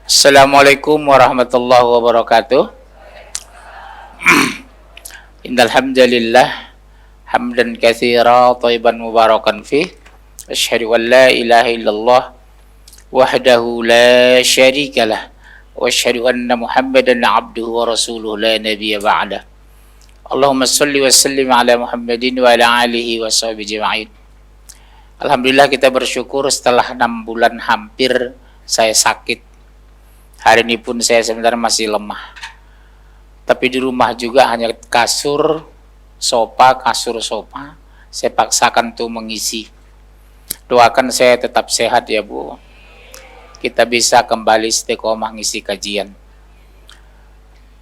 Assalamualaikum warahmatullahi wabarakatuh. Innal hamdalillah hamdan katsira thayyiban mubarakan fih. Asyhadu an la ilaha illallah wahdahu la syarikalah wa asyhadu anna Muhammadan abduhu wa rasuluhu la nabiyya ba'dah. Allahumma shalli wa sallim ala Muhammadin wa ala alihi wa sahbihi ajma'in. Alhamdulillah, kita bersyukur setelah 6 bulan hampir saya sakit. Hari ini pun saya sebenarnya masih lemah. Tapi di rumah juga hanya kasur, sofa. Saya paksakan tuh mengisi. Doakan saya tetap sehat ya Bu. Kita bisa kembali istiqomah ngisi kajian.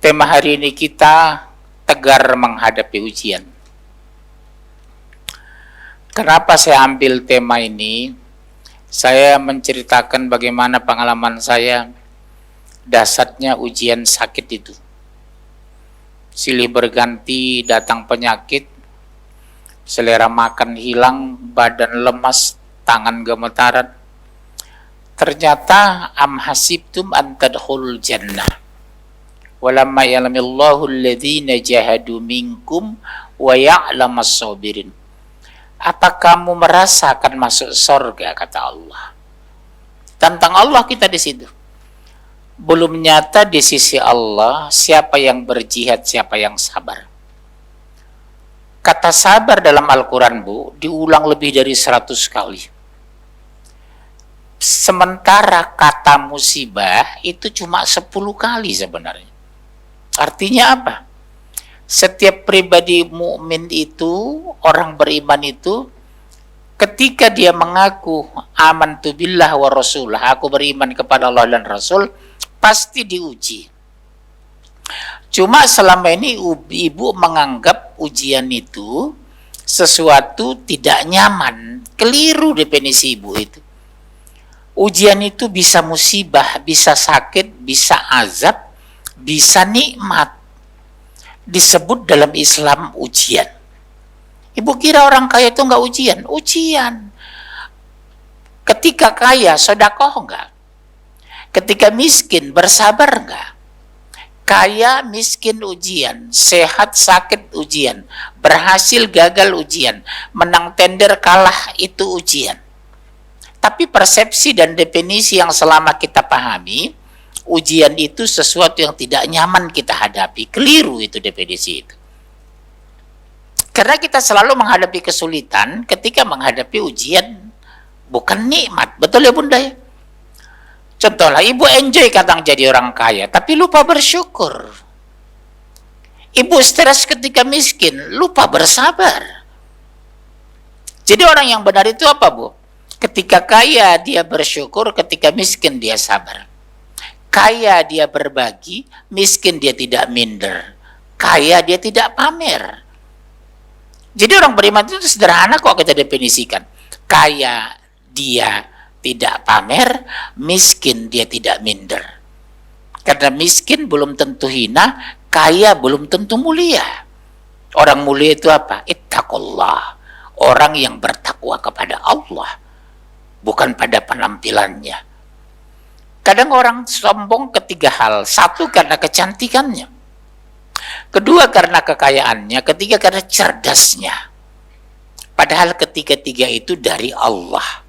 Tema hari ini kita tegar menghadapi ujian. Kenapa saya ambil tema ini? Saya menceritakan bagaimana pengalaman saya dasarnya ujian sakit itu. Silih berganti datang penyakit, selera makan hilang, badan lemas, tangan gemetaran. Ternyata am hasibtum an tadkhulul jannah walamma ya'lamillahu alladhina jahadu minkum wa ya'lamas sabirin. Apa kamu merasa akan masuk surga, kata Allah. Tentang Allah kita di situ. Belum nyata di sisi Allah siapa yang berjihad, siapa yang sabar. Kata sabar dalam Al-Quran Bu diulang lebih dari 100 kali. Sementara kata musibah itu cuma 10 kali sebenarnya. Artinya apa? Setiap pribadi mukmin itu, orang beriman itu, ketika dia mengaku amantu billah wa rasulah, aku beriman kepada Allah dan Rasul, pasti diuji. Cuma selama ini ibu menganggap ujian itu sesuatu tidak nyaman. Keliru definisi ibu itu. Ujian itu bisa musibah, bisa sakit, bisa azab, bisa nikmat. Disebut dalam Islam ujian. Ibu kira orang kaya itu enggak ujian? Ujian. Ketika kaya sedekah enggak? Ketika miskin bersabar enggak? Kaya miskin ujian, sehat sakit ujian, berhasil gagal ujian, menang tender kalah itu ujian. Tapi persepsi dan definisi yang selama kita pahami, ujian itu sesuatu yang tidak nyaman kita hadapi. Keliru itu definisi itu. Karena kita selalu menghadapi kesulitan ketika menghadapi ujian, bukan nikmat. Betul ya Bunda ya? Contohlah, ibu enjoy kadang jadi orang kaya, tapi lupa bersyukur. Ibu stres ketika miskin, lupa bersabar. Jadi orang yang benar itu apa Bu? Ketika kaya dia bersyukur, ketika miskin dia sabar. Kaya dia berbagi, miskin dia tidak minder. Kaya dia tidak pamer. Jadi orang beriman itu sederhana kok kita definisikan. Kaya dia tidak pamer, miskin dia tidak minder. Karena miskin belum tentu hina, kaya belum tentu mulia. Orang mulia itu apa? Ittaqullah. Orang yang bertakwa kepada Allah, bukan pada penampilannya. Kadang orang sombong ketiga hal. Satu, karena kecantikannya. Kedua, karena kekayaannya. Ketiga, karena cerdasnya. Padahal ketiga-tiga itu dari Allah.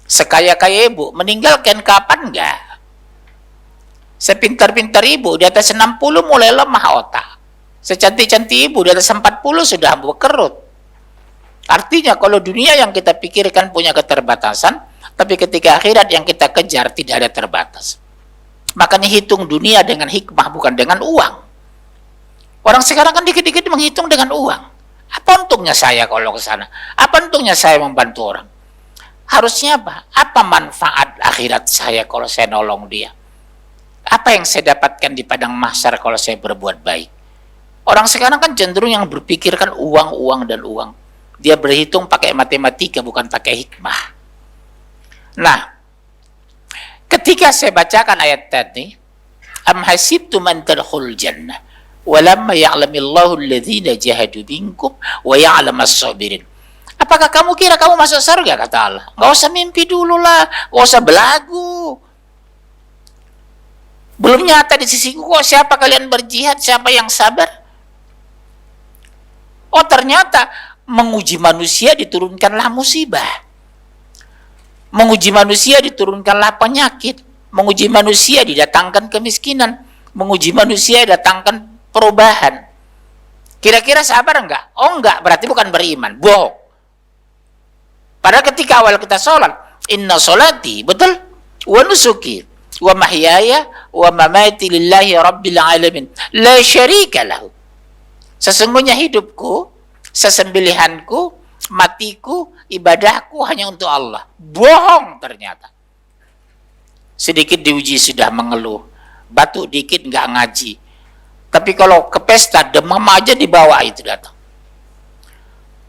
Sekaya-kaya ibu, meninggalkan kapan enggak? Sepintar-pintar ibu, di atas 60 mulai lemah otak. Secantik-cantik ibu, di atas 40 sudah berkerut. Artinya kalau dunia yang kita pikirkan punya keterbatasan, tapi ketika akhirat yang kita kejar tidak ada terbatas. Makanya hitung dunia dengan hikmah, bukan dengan uang. Orang sekarang kan dikit-dikit menghitung dengan uang. Apa untungnya saya kalau ke sana? Apa untungnya saya membantu orang? Harusnya apa? Apa manfaat akhirat saya kalau saya nolong dia? Apa yang saya dapatkan di padang mahsyar kalau saya berbuat baik? Orang sekarang kan cenderung yang berpikirkan uang, uang, dan uang. Dia berhitung pakai matematika, bukan pakai hikmah. Nah, ketika saya bacakan ayat tadi, am hasibtum an tadkhulul jannah walamma ya'lamillahu alladhina jahadu minkum wa ya'lamas sabirin. Apakah kamu kira kamu masuk surga, kata Allah? Enggak usah mimpi dulu lah, enggak usah belagu. Belum nyata di sisiku kok. Siapa kalian berjihad? Siapa yang sabar? Oh, ternyata menguji manusia diturunkanlah musibah. Menguji manusia diturunkanlah penyakit. Menguji manusia didatangkan kemiskinan. Menguji manusia didatangkan perubahan. Kira-kira sabar enggak? Oh enggak, berarti bukan beriman. Bohong. Padahal ketika awal kita sholat, inna sholati, betul? Wa nusuki, wa mahyaya, wa mamati lillahi rabbil alamin. La syarika lahu. Sesungguhnya hidupku, sesembelihanku, matiku, ibadahku hanya untuk Allah. Bohong ternyata. Sedikit diuji sudah mengeluh. Batuk dikit enggak ngaji. Tapi kalau ke pesta, demam aja dibawa itu datang.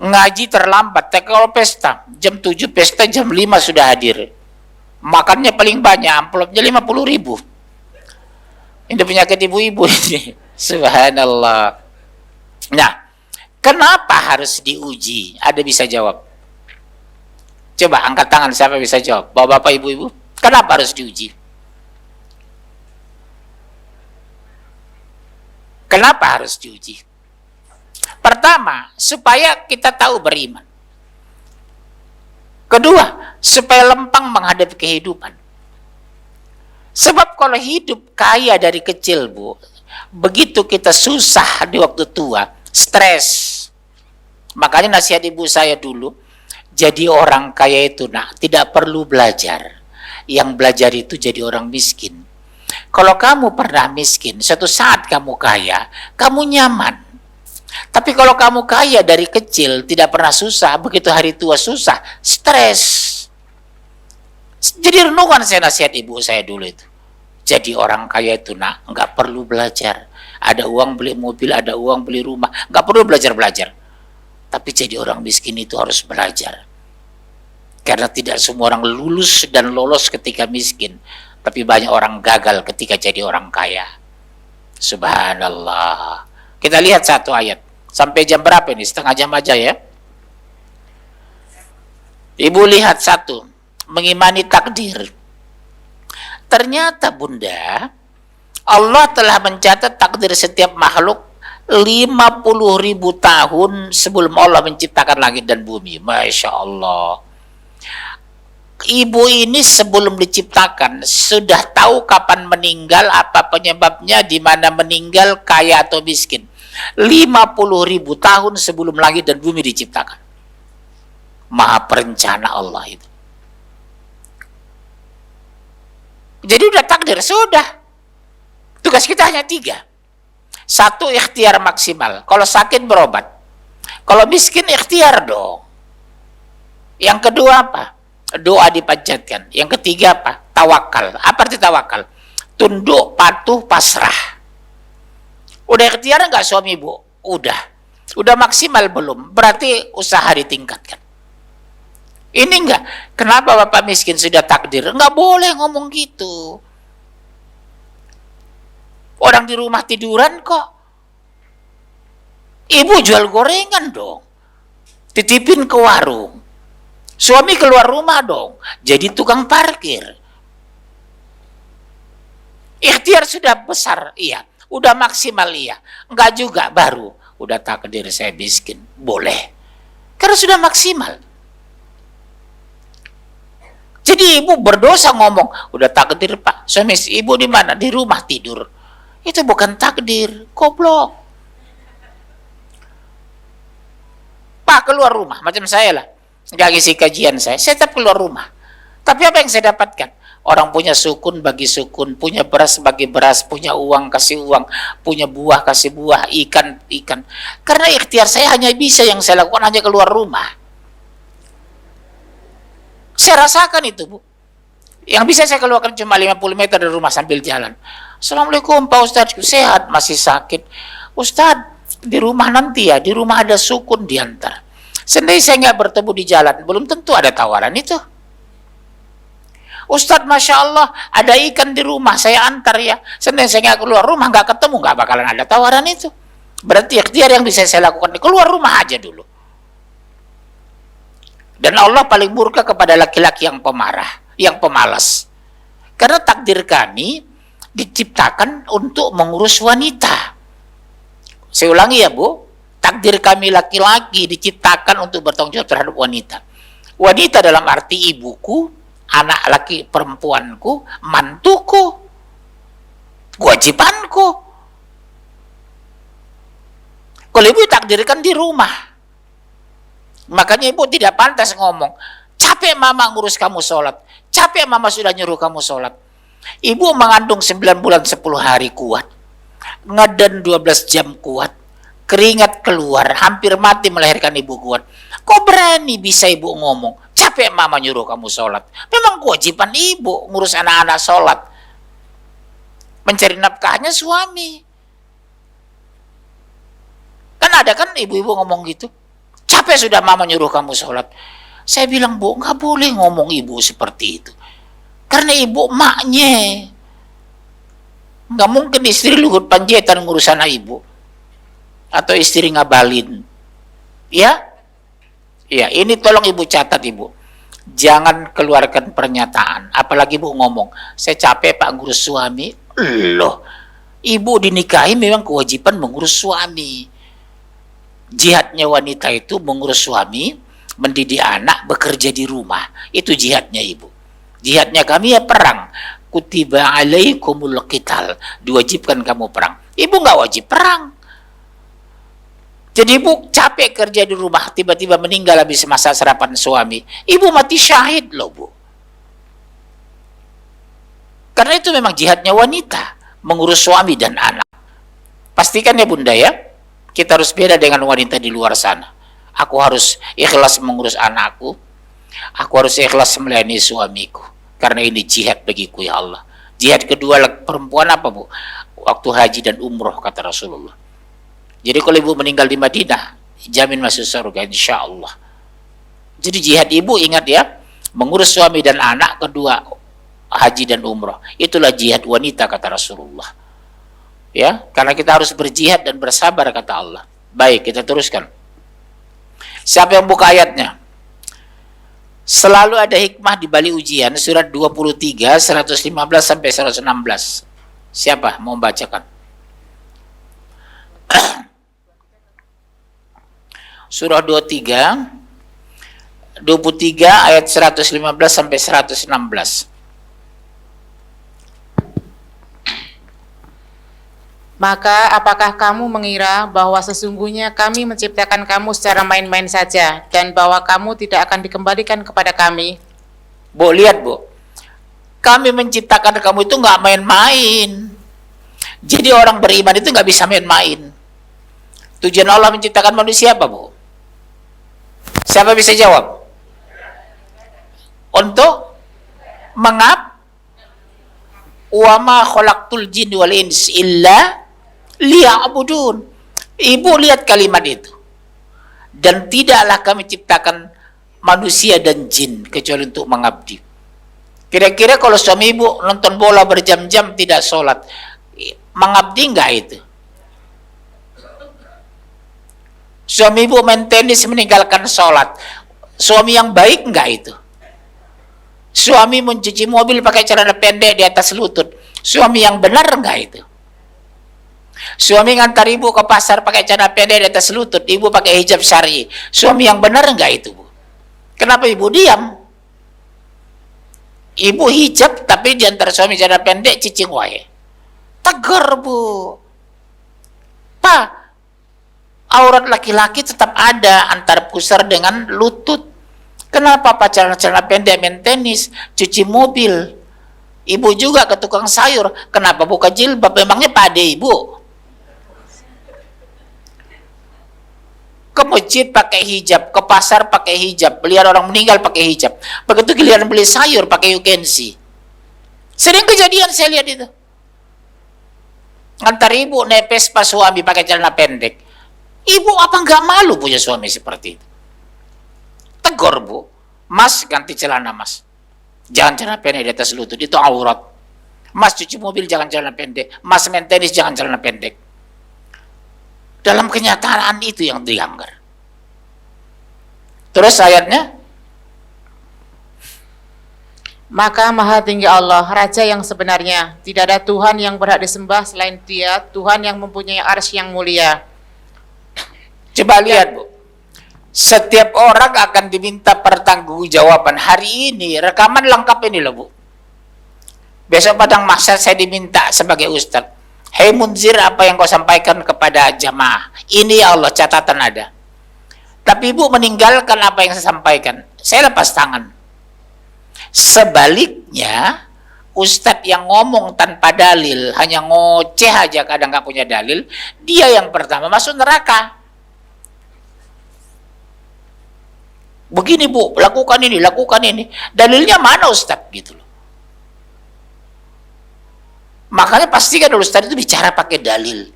Ngaji terlambat. Tapi kalau pesta, jam 7 pesta, jam 5 sudah hadir. Makannya paling banyak, amplopnya 50.000. Ini penyakit ibu-ibu ini. Subhanallah. Nah, kenapa harus diuji? Ada bisa jawab? Coba angkat tangan siapa bisa jawab? Bapak-bapak, ibu-ibu, kenapa harus diuji? Kenapa harus diuji? Pertama, supaya kita tahu beriman. Kedua, supaya lempang menghadapi kehidupan. Sebab kalau hidup kaya dari kecil, Bu, begitu kita susah di waktu tua, stres. Makanya nasihat ibu saya dulu, jadi orang kaya itu tidak perlu belajar. Yang belajar itu jadi orang miskin. Kalau kamu pernah miskin, suatu saat kamu kaya, kamu nyaman. Tapi kalau kamu kaya dari kecil, tidak pernah susah, begitu hari tua susah, stres. Jadi renungan saya nasihat ibu saya dulu itu. Jadi orang kaya itu nggak perlu belajar. Ada uang beli mobil, ada uang beli rumah, nggak perlu belajar-belajar. Tapi jadi orang miskin itu harus belajar. Karena tidak semua orang lulus dan lolos ketika miskin. Tapi banyak orang gagal ketika jadi orang kaya. Subhanallah. Kita lihat satu ayat. Sampai jam berapa ini? Setengah jam aja ya. Ibu lihat satu. Mengimani takdir. Ternyata Bunda, Allah telah mencatat takdir setiap makhluk 50.000 tahun sebelum Allah menciptakan langit dan bumi. Masya Allah. Ibu ini sebelum diciptakan sudah tahu kapan meninggal, apa penyebabnya, di mana meninggal, kaya atau miskin. 50.000 tahun sebelum langit dan bumi diciptakan. Maha perencana Allah itu. Jadi udah takdir, sudah. Tugas kita hanya 3. 1, ikhtiar maksimal. Kalau sakit berobat. Kalau miskin ikhtiar dong. Yang kedua apa? Doa dipanjatkan. Yang ketiga apa? Tawakal. Apa arti tawakal? Tunduk, patuh, pasrah. Udah ikhtiar enggak suami ibu? Udah. Udah maksimal belum? Berarti usaha ditingkatkan. Ini enggak. Kenapa bapak miskin sudah takdir? Enggak boleh ngomong gitu. Orang di rumah tiduran kok. Ibu jual gorengan dong. Titipin ke warung. Suami keluar rumah dong, jadi tukang parkir. Ikhtiar sudah besar, iya. Udah maksimal, iya. Enggak juga, baru. Udah takdir saya miskin, boleh. Karena sudah maksimal. Jadi ibu berdosa ngomong, udah takdir pak, suami ibu di mana? Di rumah tidur. Itu bukan takdir, goblok. Pak keluar rumah, macam saya lah. Nggak ngisi kajian saya tetap keluar rumah. Tapi apa yang saya dapatkan? Orang punya sukun bagi sukun, punya beras bagi beras, punya uang kasih uang, punya buah kasih buah, ikan ikan. Karena ikhtiar saya hanya bisa, yang saya lakukan hanya keluar rumah. Saya rasakan itu, Bu. Yang bisa saya keluarkan cuma 50 meter dari rumah sambil jalan. Assalamualaikum Pak Ustadz, sehat, masih sakit. Ustadz, di rumah nanti ya, di rumah ada sukun diantar. Sendiri saya nggak bertemu di jalan, belum tentu ada tawaran itu. Ustadz, Masya Allah, ada ikan di rumah, saya antar ya. Sendiri saya nggak keluar rumah, nggak ketemu, nggak bakalan ada tawaran itu. Berarti ikhtiar yang bisa saya lakukan, keluar rumah aja dulu. Dan Allah paling murka kepada laki-laki yang pemarah, yang pemalas. Karena takdir kami, diciptakan untuk mengurus wanita. Saya ulangi ya Bu, takdir kami laki-laki diciptakan untuk bertanggung jawab terhadap wanita. Wanita dalam arti ibuku, anak laki perempuanku, mantuku, kewajibanku. Kalau ibu takdirkan di rumah, makanya ibu tidak pantas ngomong, capek mama ngurus kamu sholat, capek mama sudah nyuruh kamu sholat. Ibu mengandung 9 bulan 10 hari kuat, ngeden 12 jam kuat, keringat keluar, hampir mati melahirkan ibu kuat. Kok berani bisa ibu ngomong, capek mama nyuruh kamu sholat? Memang kewajiban ibu ngurus anak-anak sholat. Mencari nafkahnya suami. Kan ada kan ibu-ibu ngomong gitu, capek sudah mama nyuruh kamu sholat. Saya bilang, Bu, nggak boleh ngomong ibu seperti itu. Karena ibu maknya. Nggak mungkin istri Luhut Panjaitan ngurus anak ibu. Atau istri Ngabalin. Ya? Ya, ini tolong ibu catat ibu. Jangan keluarkan pernyataan. Apalagi ibu ngomong, saya capek pak ngurus suami. Loh, ibu dinikahi memang kewajiban mengurus suami. Jihadnya wanita itu mengurus suami, mendidik anak, bekerja di rumah. Itu jihadnya ibu. Jihadnya kami ya perang. Kutiba alaikumul qital. Diwajibkan kamu perang. Ibu nggak wajib perang. Jadi ibu capek kerja di rumah, tiba-tiba meninggal habis masa sarapan suami. Ibu mati syahid loh Bu. Karena itu memang jihadnya wanita, mengurus suami dan anak. Pastikan ya Bunda ya, kita harus beda dengan wanita di luar sana. Aku harus ikhlas mengurus anakku. Aku harus ikhlas melayani suamiku. Karena ini jihad bagiku ya Allah. Jihad kedua perempuan apa Bu? Waktu haji dan umroh kata Rasulullah. Jadi kalau ibu meninggal di Madinah, jamin masuk surga insya Allah. Jadi jihad ibu ingat ya, mengurus suami dan anak, kedua haji dan umroh. Itulah jihad wanita kata Rasulullah. Ya, karena kita harus berjihad dan bersabar kata Allah. Baik, kita teruskan. Siapa yang buka ayatnya? Selalu ada hikmah di balik ujian, surat 23, 115 sampai 116. Siapa mau membacakan? Surah 23 ayat 115 sampai 116. Maka apakah kamu mengira bahwa sesungguhnya kami menciptakan kamu secara main-main saja dan bahwa kamu tidak akan dikembalikan kepada kami? Bu, lihat Bu, kami menciptakan kamu itu nggak main-main. Jadi orang beriman itu nggak bisa main-main. Tujuan Allah menciptakan manusia apa Bu? Siapa bisa jawab? Untuk wa ma khalaqtul jinni wal ins illa liya'budun. Ibu lihat kalimat itu. Dan tidaklah kami ciptakan manusia dan jin kecuali untuk mengabdi. Kira-kira kalau suami ibu nonton bola berjam-jam tidak sholat, mengabdi enggak itu? Suami ibu main tenis meninggalkan sholat, suami yang baik enggak itu? Suami mencuci mobil pakai celana pendek di atas lutut, suami yang benar enggak itu? Suami ngantar ibu ke pasar pakai celana pendek di atas lutut, ibu pakai hijab syar'i, suami yang benar enggak itu Bu? Kenapa ibu diam? Ibu hijab tapi diantar suami celana pendek cicing wae. Tegur Bu. Pak, aurat laki-laki tetap ada antar pusar dengan lutut. Kenapa pacaran celana pendek main tenis, cuci mobil? Ibu juga ke tukang sayur, kenapa buka jilbab? Memangnya pade ibu? Ke masjid pakai hijab, ke pasar pakai hijab, lihat orang meninggal pakai hijab. Begitu giliran beli sayur pakai ukensi. Sering kejadian saya lihat itu. Antar ibu nepes pas suami pakai celana pendek. Ibu apa nggak malu punya suami seperti itu? Tegur Bu, Mas ganti celana Mas, jangan celana pendek di atas lutut, itu aurat. Mas cuci mobil jangan celana pendek, Mas main tenis jangan celana pendek. Dalam kenyataan itu yang dilanggar. Terus ayatnya, Maka Maha Tinggi Allah, Raja yang sebenarnya, tidak ada Tuhan yang berhak disembah selain Dia, Tuhan yang mempunyai arsy yang mulia. Coba lihat, Bu. Setiap orang akan diminta pertanggungjawaban. Hari ini rekaman lengkap ini loh, Bu. Besok padang mahsyar saya diminta sebagai ustadz. Hei Munzir, apa yang kau sampaikan kepada jamaah? Ini ya Allah, catatan ada. Tapi Ibu meninggalkan apa yang saya sampaikan. Saya lepas tangan. Sebaliknya, ustadz yang ngomong tanpa dalil, hanya ngoceh aja, kadang nggak punya dalil, dia yang pertama masuk neraka. Begini Bu, lakukan ini, lakukan ini. Dalilnya mana ustadz? Gitu loh. Makanya pastikan ustadz itu bicara pakai dalil.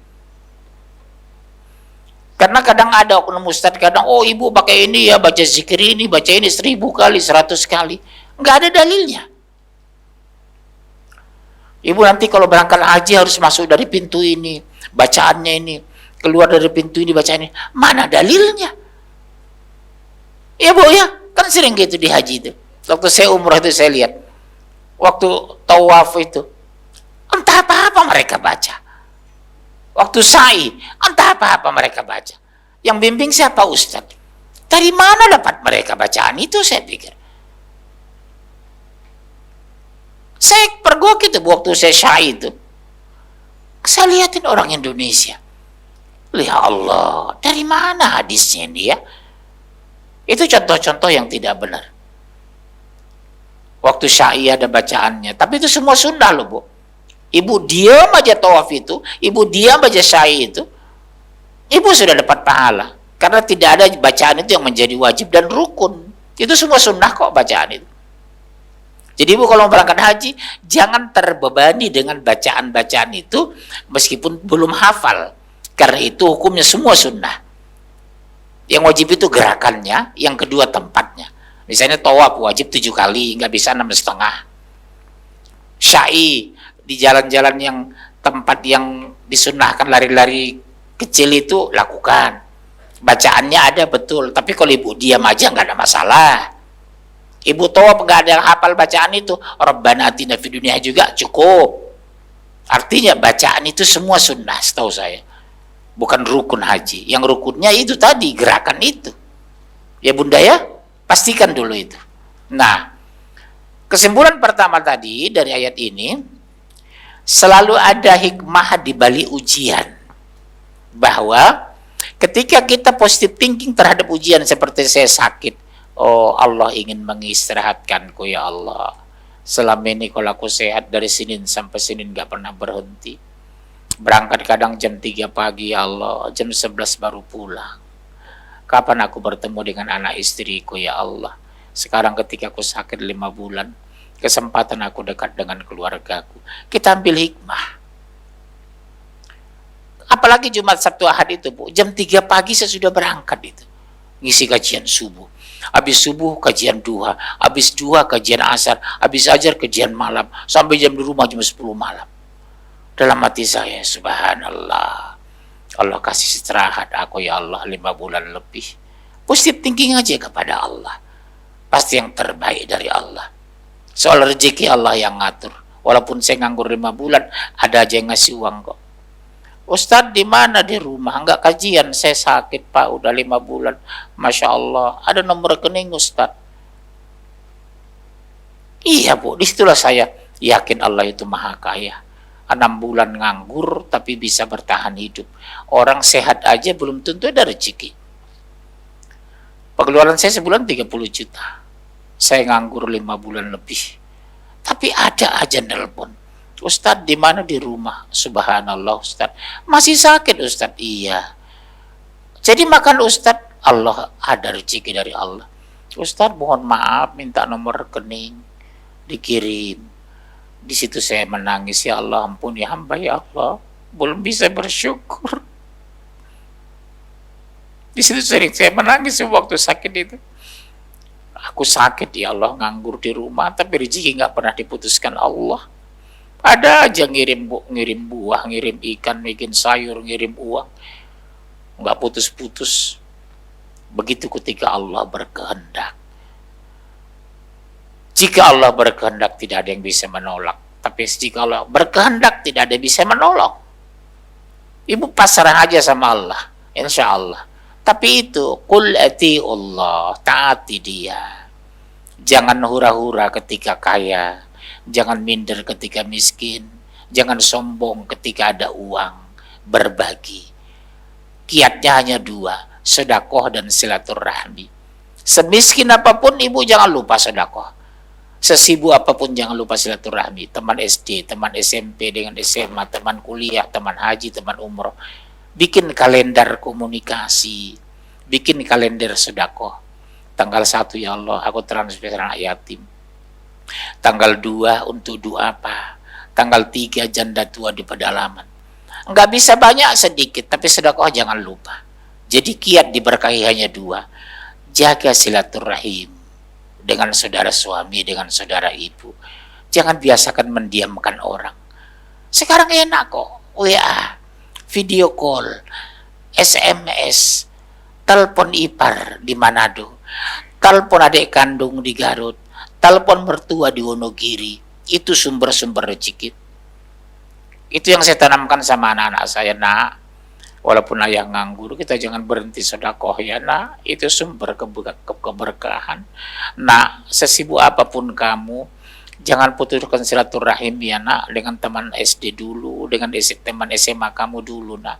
Karena kadang ada oknum ustadz, kadang, oh ibu pakai ini ya, baca zikir ini, baca ini 1000 kali, 100 kali. Nggak ada dalilnya. Ibu nanti kalau berangkat haji harus masuk dari pintu ini, bacaannya ini, keluar dari pintu ini, bacaan ini. Mana dalilnya? Ya Bu ya, kan sering gitu di haji itu. Waktu saya umrah itu saya lihat, waktu tawaf itu, entah apa-apa mereka baca. Waktu sa'i, entah apa-apa mereka baca. Yang bimbing siapa ustadz? Dari mana dapat mereka bacaan itu, saya pikir. Saya pergok itu waktu saya sa'i itu. Saya lihatin orang Indonesia. Ya Allah, dari mana hadisnya ini ya? Itu contoh-contoh yang tidak benar. Waktu sa'i ada bacaannya. Tapi itu semua sunnah loh Bu. Ibu diam aja tawaf itu, ibu diam aja sa'i itu, ibu sudah dapat pahala. Karena tidak ada bacaan itu yang menjadi wajib dan rukun. Itu semua sunnah kok bacaan itu. Jadi ibu kalau berangkat haji, jangan terbebani dengan bacaan-bacaan itu, meskipun belum hafal. Karena itu hukumnya semua sunnah. Yang wajib itu gerakannya, yang kedua tempatnya. Misalnya tawaf wajib 7 kali, nggak bisa 6,5. Sa'i di jalan-jalan yang tempat yang disunnahkan lari-lari kecil itu lakukan. Bacaannya ada betul, tapi kalau ibu diam aja nggak ada masalah. Ibu tawaf nggak ada yang hafal bacaan itu, Rabbana atina fid dunya juga cukup. Artinya bacaan itu semua sunnah setahu saya. Bukan rukun haji. Yang rukunnya itu tadi, gerakan itu. Ya Bunda ya, pastikan dulu itu. Nah, kesimpulan pertama tadi dari ayat ini, selalu ada hikmah di balik ujian. Bahwa ketika kita positive thinking terhadap ujian seperti saya sakit, oh Allah ingin mengistirahatkanku ya Allah. Selama ini kalau aku sehat dari Senin sampai Senin gak pernah berhenti. Berangkat kadang jam 3 pagi ya Allah, jam 11 baru pulang. Kapan aku bertemu dengan anak istriku ya Allah. Sekarang ketika aku sakit 5 bulan, kesempatan aku dekat dengan keluargaku. Kita ambil hikmah. Apalagi Jumat Sabtu Ahad itu Bu, jam 3 pagi saya sudah berangkat itu. Ngisi kajian subuh. Habis subuh kajian duha, habis duha kajian asar, habis ajar kajian malam, sampai jam di rumah jam 10 malam. Dalam hati saya, subhanallah, Allah kasih istirahat aku ya Allah 5 bulan lebih. Positive thinking aja kepada Allah. Pasti yang terbaik dari Allah. Soal rezeki Allah yang ngatur. Walaupun saya nganggur 5 bulan, ada aja yang ngasih uang kok. Ustadz di mana? Di rumah. Enggak kajian, saya sakit Pak, udah 5 bulan. Masya Allah, ada nomor rekening Ustadz. Iya Bu, disitulah saya yakin Allah itu maha kaya. 6 bulan nganggur tapi bisa bertahan hidup. Orang sehat aja belum tentu ada rezeki. Pengeluaran saya sebulan 30 juta. Saya nganggur 5 bulan lebih. Tapi ada aja nelpon. Ustadz di mana? Di rumah. Subhanallah Ustadz. Masih sakit Ustadz? Iya. Jadi makan Ustadz, Allah ada rezeki dari Allah. Ustadz mohon maaf, minta nomor rekening. Dikirim. Di situ saya menangis, ya Allah ampuni hamba ya Allah, belum bisa bersyukur. Di situ sering saya menangis waktu sakit itu. Aku sakit ya Allah, nganggur di rumah, tapi rezeki nggak pernah diputuskan Allah. Ada aja ngirim buah, ngirim ikan, bikin sayur, ngirim uang, nggak putus-putus. Begitu ketika Allah berkehendak. Jika Allah berkehendak tidak ada yang bisa menolak. Tapi jika Allah berkehendak tidak ada yang bisa menolong. Ibu pasrah aja sama Allah, insya Allah. Tapi itu, qul ati'ullah, taati dia. Jangan hura-hura ketika kaya, jangan minder ketika miskin, jangan sombong ketika ada uang, berbagi. Kiatnya hanya dua, sedekah dan silaturahmi. Semiskin apapun ibu jangan lupa sedekah. Sesibuk apapun jangan lupa silaturahmi. Teman SD, teman SMP dengan SMA, teman kuliah, teman haji, teman umroh. Bikin kalender komunikasi, bikin kalender sedekah. Tanggal 1 ya Allah aku transfer anak yatim. Tanggal 2 untuk doa apa? Tanggal 3 janda tua di pedalaman. Enggak bisa banyak, sedikit, tapi sedekah jangan lupa. Jadi kiat diberkahi hanya dua. Jaga silaturahim dengan saudara suami, dengan saudara ibu. Jangan biasakan mendiamkan orang. Sekarang enak kok, WA, video call, SMS, telepon ipar di Manado, telepon adik kandung di Garut, telepon mertua di Wonogiri. Itu sumber-sumber rezeki. Itu yang saya tanamkan sama anak-anak saya, nak. Walaupun ayah nganggur, kita jangan berhenti sedekah ya nak. Itu sumber keberkahan. Nak, sesibuk apapun kamu, jangan putuskan silaturahim ya nak. Dengan teman SD dulu, dengan teman SMA kamu dulu nak.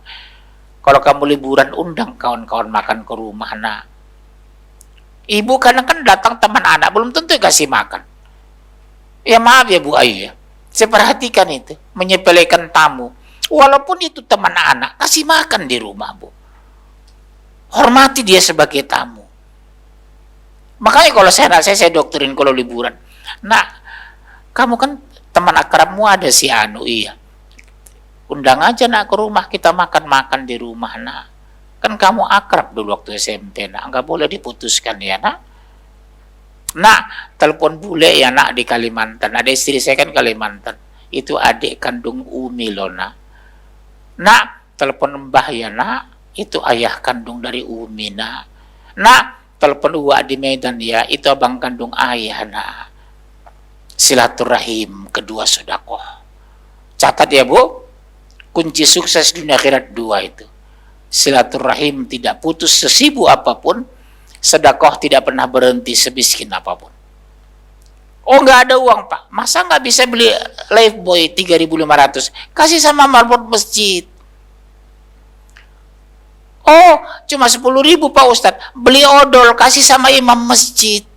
Kalau kamu liburan, undang kawan-kawan makan ke rumah nak. Ibu kadang kan datang teman anak, belum tentu kasih makan. Ya maaf ya Bu Ayu ya. Saya perhatikan itu, menyepelekan tamu. Walaupun itu teman anak, kasih makan di rumah, Bu. Hormati dia sebagai tamu. Makanya kalau saya doktrin kalau liburan. Nah, kamu kan teman akrabmu ada si Anu, iya. Undang aja nak ke rumah, kita makan-makan di rumah, nak. Kan kamu akrab dulu waktu SMP, nak. Nggak boleh diputuskan ya, nak. Nak, telepon bule ya, nak, di Kalimantan. Ada istri saya kan Kalimantan. Itu adik kandung Umi loh, nak. Nak, telepon mbah ya nak, itu ayah kandung dari Umi nak. Nak, telepon Uwa di Medan ya, itu abang kandung ayah nak. Silaturahim kedua sedekah. Catat ya Bu, kunci sukses dunia akhirat dua itu. Silaturahim tidak putus sesibuk apapun, sedekah tidak pernah berhenti semiskin apapun. Oh nggak ada uang Pak, masa nggak bisa beli Lifebuoy 3.500? Kasih sama marbot masjid. Oh cuma 10.000 Pak Ustadz, beli odol kasih sama imam masjid.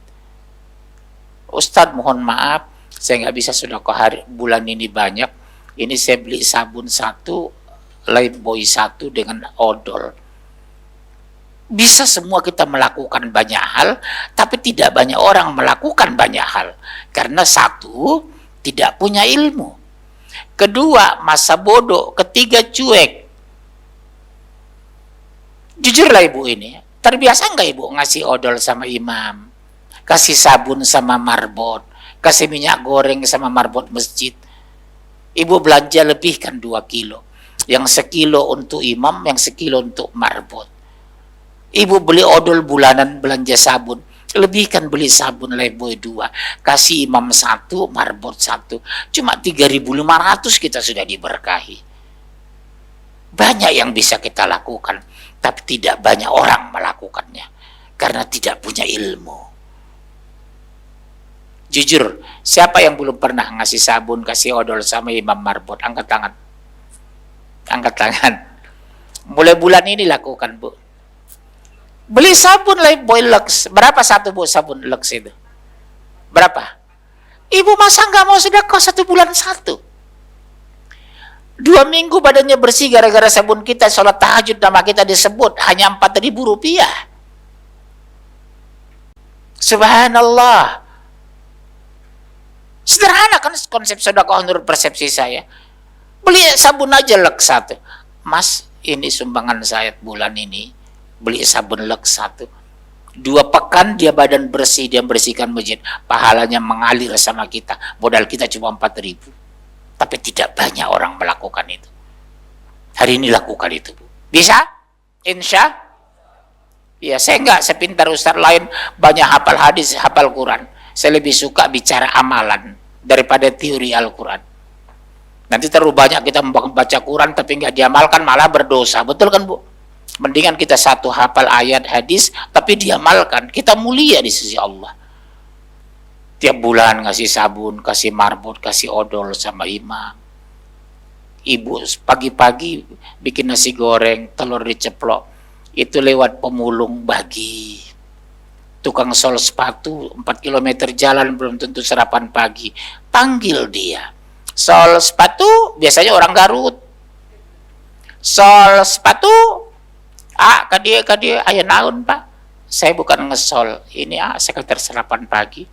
Ustadz mohon maaf, saya nggak bisa sedekah hari bulan ini banyak. Ini saya beli sabun 1, Lifebuoy 1 dengan odol. Bisa semua kita melakukan banyak hal, tapi tidak banyak orang melakukan banyak hal. Karena satu, tidak punya ilmu. Kedua, masa bodoh. Ketiga, cuek. Jujurlah ibu ini, terbiasa nggak ibu ngasih odol sama imam? Kasih sabun sama marbot, kasih minyak goreng sama marbot masjid. Ibu belanja lebih kan 2 kilo. Yang sekilo untuk imam, yang sekilo untuk marbot. Ibu beli odol bulanan, belanja sabun, lebihkan beli sabun Lifebuoy 2, kasih imam 1, marbot 1, cuma 3.500 kita sudah diberkahi. Banyak yang bisa kita lakukan, tapi tidak banyak orang melakukannya karena tidak punya ilmu. Jujur, siapa yang belum pernah ngasih sabun, kasih odol sama imam marbot? Angkat tangan. Angkat tangan. Mulai bulan ini lakukan Bu. Beli sabun Lifebuoy Lux. Berapa satu Bu sabun Lux itu? Berapa? Ibu masa nggak mau sedekah 1 bulan 1? 2 minggu badannya bersih gara-gara sabun kita. Sholat tahajud nama kita disebut hanya 4.000 rupiah. Subhanallah. Sederhana kan konsep sedekah menurut persepsi saya. Beli sabun aja Lux 1. Mas, ini sumbangan saya bulan ini. Beli sabun Lux 1. 2 pekan dia badan bersih, dia bersihkan masjid. Pahalanya mengalir sama kita. Modal kita cuma 4.000. Tapi tidak banyak orang melakukan itu. Hari ini lakukan itu Bu. Bisa? Insya? Ya saya enggak sepintar Ustaz lain banyak hafal hadis, hafal Quran. Saya lebih suka bicara amalan daripada teori Al-Quran. Nanti terlalu banyak kita membaca Quran tapi nggak diamalkan, malah berdosa. Betul kan, Bu? Mendingan kita satu hafal ayat hadis tapi diamalkan, kita mulia di sisi Allah. Tiap bulan ngasih sabun, kasih marbot, kasih odol sama imam. Ibu pagi-pagi bikin nasi goreng, telur diceplok, itu lewat pemulung bagi. Tukang sol sepatu 4 km jalan belum tentu sarapan pagi, panggil dia. Sol sepatu biasanya orang Garut. Sol sepatu, kadia aya naon, Pak? Saya bukan ngesol, ini sekedar sarapan pagi.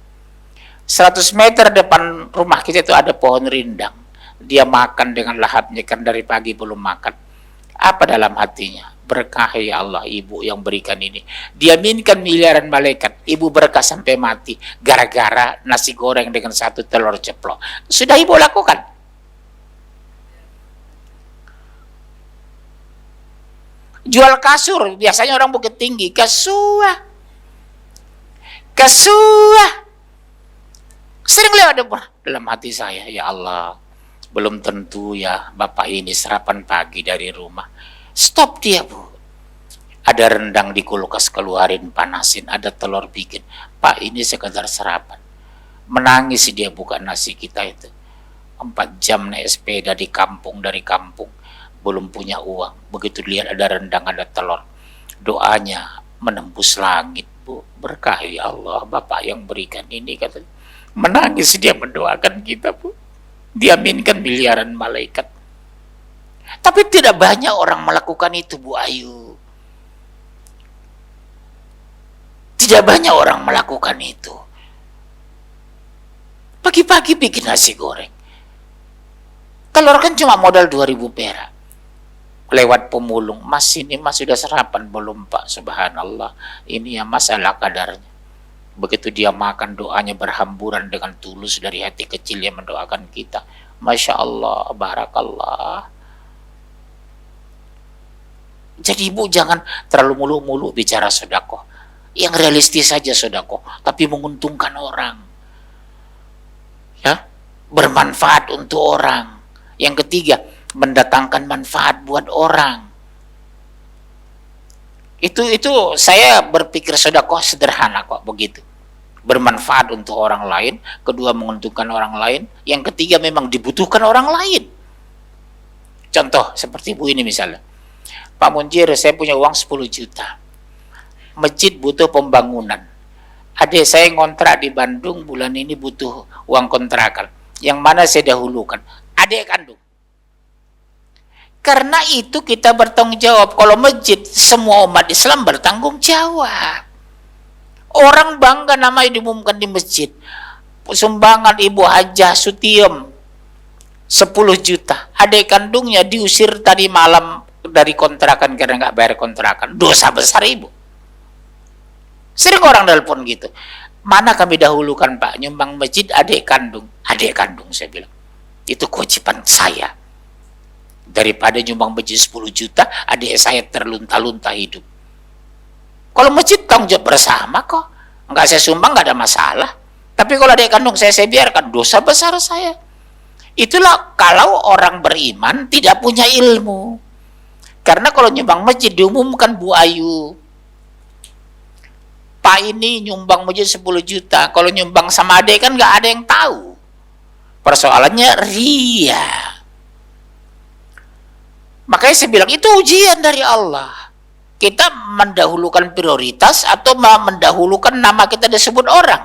100 meter depan rumah kita itu ada pohon rindang. Dia makan dengan lahapnya kan dari pagi belum makan. Apa dalam hatinya? Berkah ya Allah, ibu yang berikan ini. Diaminkan miliaran malaikat. Ibu berkah sampai mati gara-gara nasi goreng dengan 1 telur ceplok. Sudah ibu lakukan. Jual kasur, biasanya orang Bukit Tinggi, kasua. Sering lewat depan. Dalam hati saya, ya Allah, belum tentu ya bapak ini sarapan pagi dari rumah. Stop dia, Bu. Ada rendang di kulkas, keluarin, panasin. Ada telur bikin. Pak, ini sekedar sarapan. Menangis dia buka nasi kita itu. 4 jam naik sepeda di kampung, dari kampung. Belum punya uang. Begitu lihat ada rendang, ada telur. Doanya menembus langit, Bu. Berkah ya Allah, bapak yang berikan ini, kata. Menangis dia mendoakan kita, Bu. Diaminkan miliaran malaikat. Tapi tidak banyak orang melakukan itu, Bu Ayu. Tidak banyak orang melakukan itu. Pagi-pagi bikin nasi goreng. Telur kan cuma modal 2.000 perak. Lewat pemulung, Mas ini Mas sudah sarapan belum, Pak? Subhanallah, ini ya masalah kadarnya. Begitu dia makan, doanya berhamburan dengan tulus dari hati kecil yang mendoakan kita. Masya Allah, barakallah. Jadi ibu jangan terlalu mulu-mulu bicara sedekah. Yang realistis saja sedekah, tapi menguntungkan orang. Ya, bermanfaat untuk orang. Yang ketiga, mendatangkan manfaat buat orang. Itu saya berpikir sedekah sederhana kok, begitu. Bermanfaat untuk orang lain, kedua menguntungkan orang lain, yang ketiga memang dibutuhkan orang lain. Contoh seperti Bu ini misalnya. Pak Munjir, saya punya uang 10 juta. Masjid butuh pembangunan. Adik saya ngontrak di Bandung, bulan ini butuh uang kontrakan. Yang mana saya dahulukan? Adik kandung. Karena itu kita bertanggung jawab. Kalau masjid, semua umat Islam bertanggung jawab. Orang bangga namanya diumumkan di masjid. Sumbangan Ibu Hajah Sutiem 10 juta. Adik kandungnya diusir tadi malam dari kontrakan karena nggak bayar kontrakan. Dosa besar ibu. Sering orang telepon gitu. Mana kami dahulukan, Pak? Nyumbang masjid adik kandung. Adik kandung, saya bilang. Itu kewajiban saya. Daripada nyumbang masjid 10 juta, adik saya terlunta-lunta hidup. Kalau masjid tanggung jawab bersama kok. Nggak saya sumbang, nggak ada masalah. Tapi kalau adik kandung saya biarkan, dosa besar saya. Itulah kalau orang beriman tidak punya ilmu. Karena kalau nyumbang masjid diumumkan, Bu Ayu, Pak ini nyumbang masjid 10 juta. Kalau nyumbang sama adik kan nggak ada yang tahu. Persoalannya ria. Makanya saya bilang itu ujian dari Allah. Kita mendahulukan prioritas atau mendahulukan nama kita disebut orang.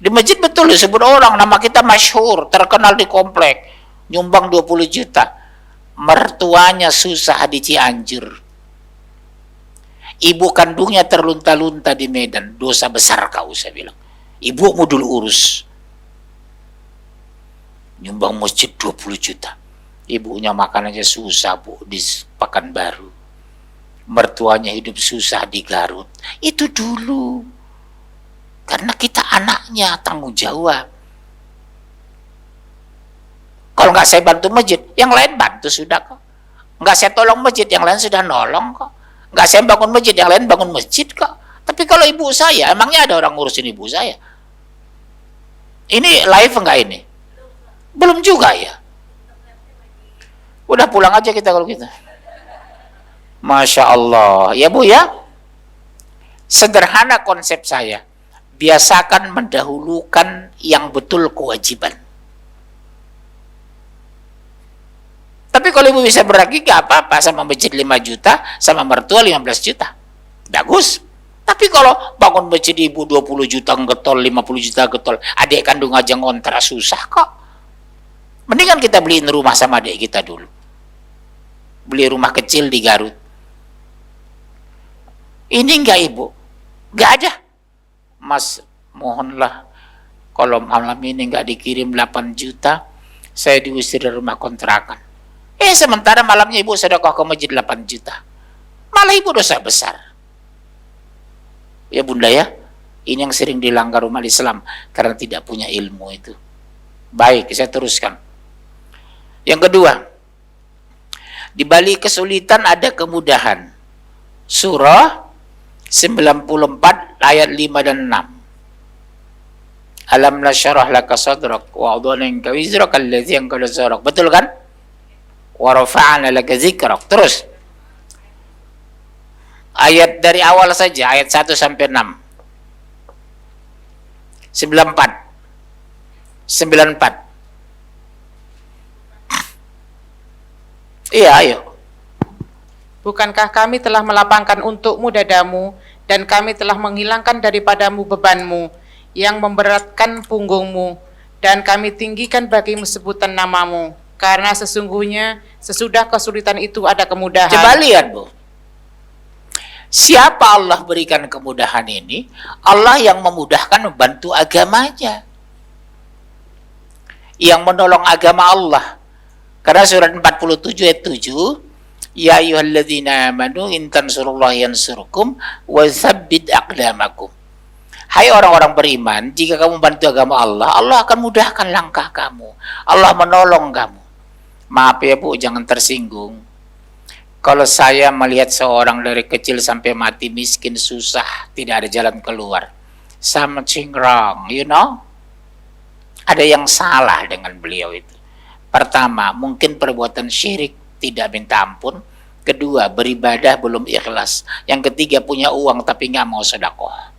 Di masjid betul disebut orang, nama kita masyhur, terkenal di komplek, nyumbang 20 juta. Mertuanya susah di Cianjur. Ibu kandungnya terlunta-lunta di Medan. Dosa besar kau, saya bilang. Ibumu dulu urus. Nyumbang masjid 20 juta. Ibunya makan aja susah, Bu, di Pekanbaru. Mertuanya hidup susah di Garut. Itu dulu. Karena kita anaknya, tanggung jawab. Kalau nggak saya bantu masjid, yang lain bantu sudah kok. Nggak saya tolong masjid, yang lain sudah nolong kok. Nggak saya bangun masjid, yang lain bangun masjid kok. Tapi kalau ibu saya, emangnya ada orang ngurusin ibu saya? Ini live enggak ini? Belum juga ya. Udah pulang aja kita kalau gitu. Masya Allah. Ya Bu ya. Sederhana konsep saya. Biasakan mendahulukan yang betul kewajiban. Tapi kalau ibu bisa berbagi, gak apa-apa, sama masjid 5 juta, sama mertua 15 juta. Bagus. Tapi kalau bangun masjid ibu 20 juta getol, 50 juta getol, adik kandung aja ngontrak, susah kok. Mendingan kita beliin rumah sama adik kita dulu. Beli rumah kecil di Garut. Ini enggak ibu? Enggak ada. Mas, mohonlah kalau malam ini enggak dikirim 8 juta, saya diusir dari rumah kontrakan. Sementara malamnya ibu sedekah ke masjid 8 juta. Malah ibu dosa besar. Ya bunda ya, ini yang sering dilanggar umat Islam karena tidak punya ilmu itu. Baik, saya teruskan. Yang kedua, di balik kesulitan ada kemudahan. Surah 94 ayat 5 dan 6. Alam nasyrah laka sadrak wa wada'na anka wizrak alladzi anqadha dhahrak. Betul kan? Wa rafa'na laka dzikrak. Terus. Ayat dari awal saja, ayat 1 sampai 6. 94. 94. Iya, ayo. Bukankah kami telah melapangkan untukmu dadamu, dan kami telah menghilangkan daripadamu bebanmu yang memberatkan punggungmu, dan kami tinggikan bagimu sebutan namamu, karena sesungguhnya sesudah kesulitan itu ada kemudahan. Coba lihat Bu, siapa Allah berikan kemudahan ini? Allah yang memudahkan membantu agamanya, yang menolong agama Allah. Karena surat 47 ayat 7, ya ayyuhalladzina amanu in tansurullaha yansurkum wa tsabbit aqdamakum. Hai orang-orang beriman, jika kamu bantu agama Allah, Allah akan mudahkan langkah kamu. Allah menolong kamu. Maaf ya Bu, jangan tersinggung. Kalau saya melihat seorang dari kecil sampai mati miskin, susah, tidak ada jalan keluar, something wrong, you know? Ada yang salah dengan beliau itu. Pertama, mungkin perbuatan syirik, tidak minta ampun. Kedua, beribadah belum ikhlas. Yang ketiga, punya uang tapi nggak mau sedekah.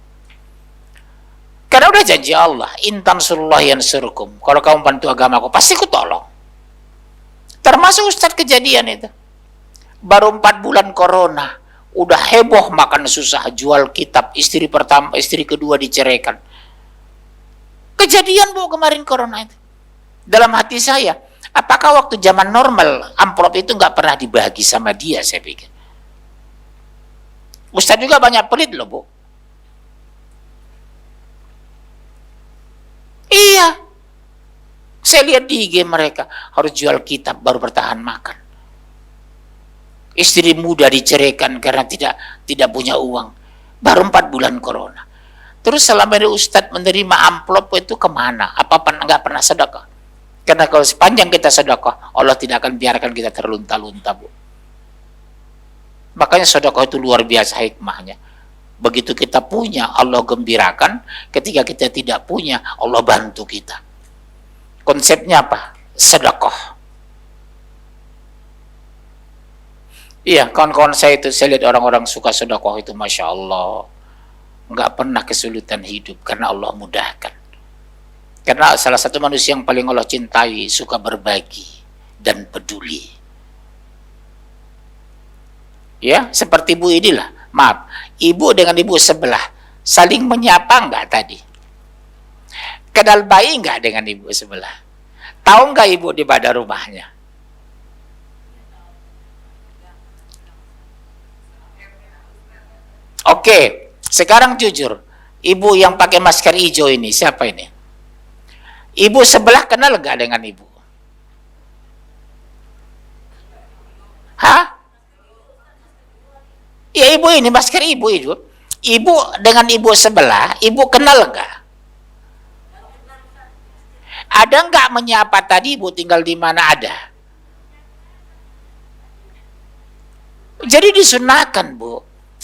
Karena udah janji Allah, intan surullah yansurkum. Kalau kamu bantu agamaku, pasti ku tolong. Termasuk Ustadz kejadian itu. Baru 4 bulan corona, udah heboh makan susah, jual kitab, istri pertama, istri kedua diceraikan. Kejadian Bu kemarin corona itu. Dalam hati saya, apakah waktu zaman normal amplop itu nggak pernah dibagi sama dia, saya pikir. Ustadz juga banyak pelit loh Bu. Iya. Saya lihat di IG mereka, harus jual kitab baru bertahan makan. Istri muda diceraikan karena tidak punya uang. Baru 4 bulan corona. Terus selama ini Ustadz menerima amplop itu kemana? Apa nggak pernah sedekah? Karena kalau sepanjang kita sedekah, Allah tidak akan biarkan kita terlunta-lunta Bu. Makanya sedekah itu luar biasa hikmahnya. Begitu kita punya, Allah gembirakan. Ketika kita tidak punya, Allah bantu kita. Konsepnya apa? Sedekah. Iya, kawan-kawan saya itu, saya lihat orang-orang suka sedekah itu, Masya Allah. Nggak pernah kesulitan hidup, karena Allah mudahkan. Karena salah satu manusia yang paling Allah cintai, suka berbagi dan peduli. Ya, seperti ibu inilah. Maaf, ibu dengan ibu sebelah, saling menyapa nggak tadi? Kenal baik nggak dengan ibu sebelah? Tahu nggak ibu di mana rumahnya? Oke, sekarang jujur, ibu yang pakai masker hijau ini siapa ini? Ibu sebelah kenal nggak dengan ibu? Hah? Ya ibu ini masker ibu itu. Ibu dengan ibu sebelah, ibu kenal nggak? Ada nggak menyapa tadi ibu tinggal di mana ada? Jadi disunahkan Bu.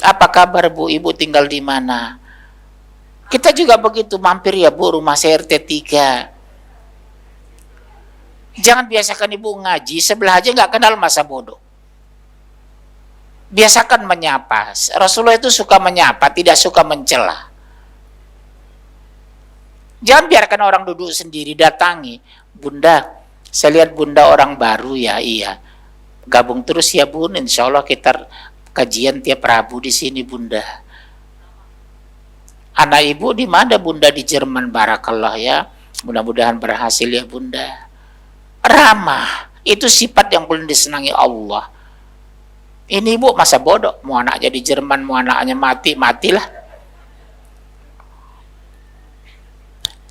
Apa kabar Bu? Ibu tinggal di mana? Kita juga begitu, mampir ya Bu, rumah saya RT 3. Jangan biasakan ibu ngaji, sebelah aja nggak kenal masa bodoh. Biasakan menyapa. Rasulullah itu suka menyapa, tidak suka mencela. Jangan biarkan orang duduk sendiri, datangi. Bunda, saya lihat Bunda orang baru ya, iya. Gabung terus ya Bun, insya Allah kita kajian tiap Rabu di sini Bunda. Anak ibu di mana Bunda? Di Jerman, barakallah ya. Mudah-mudahan berhasil ya Bunda. Ramah, itu sifat yang paling disenangi Allah. Ini ibu masa bodoh, mau anaknya di Jerman, mau anaknya mati, matilah.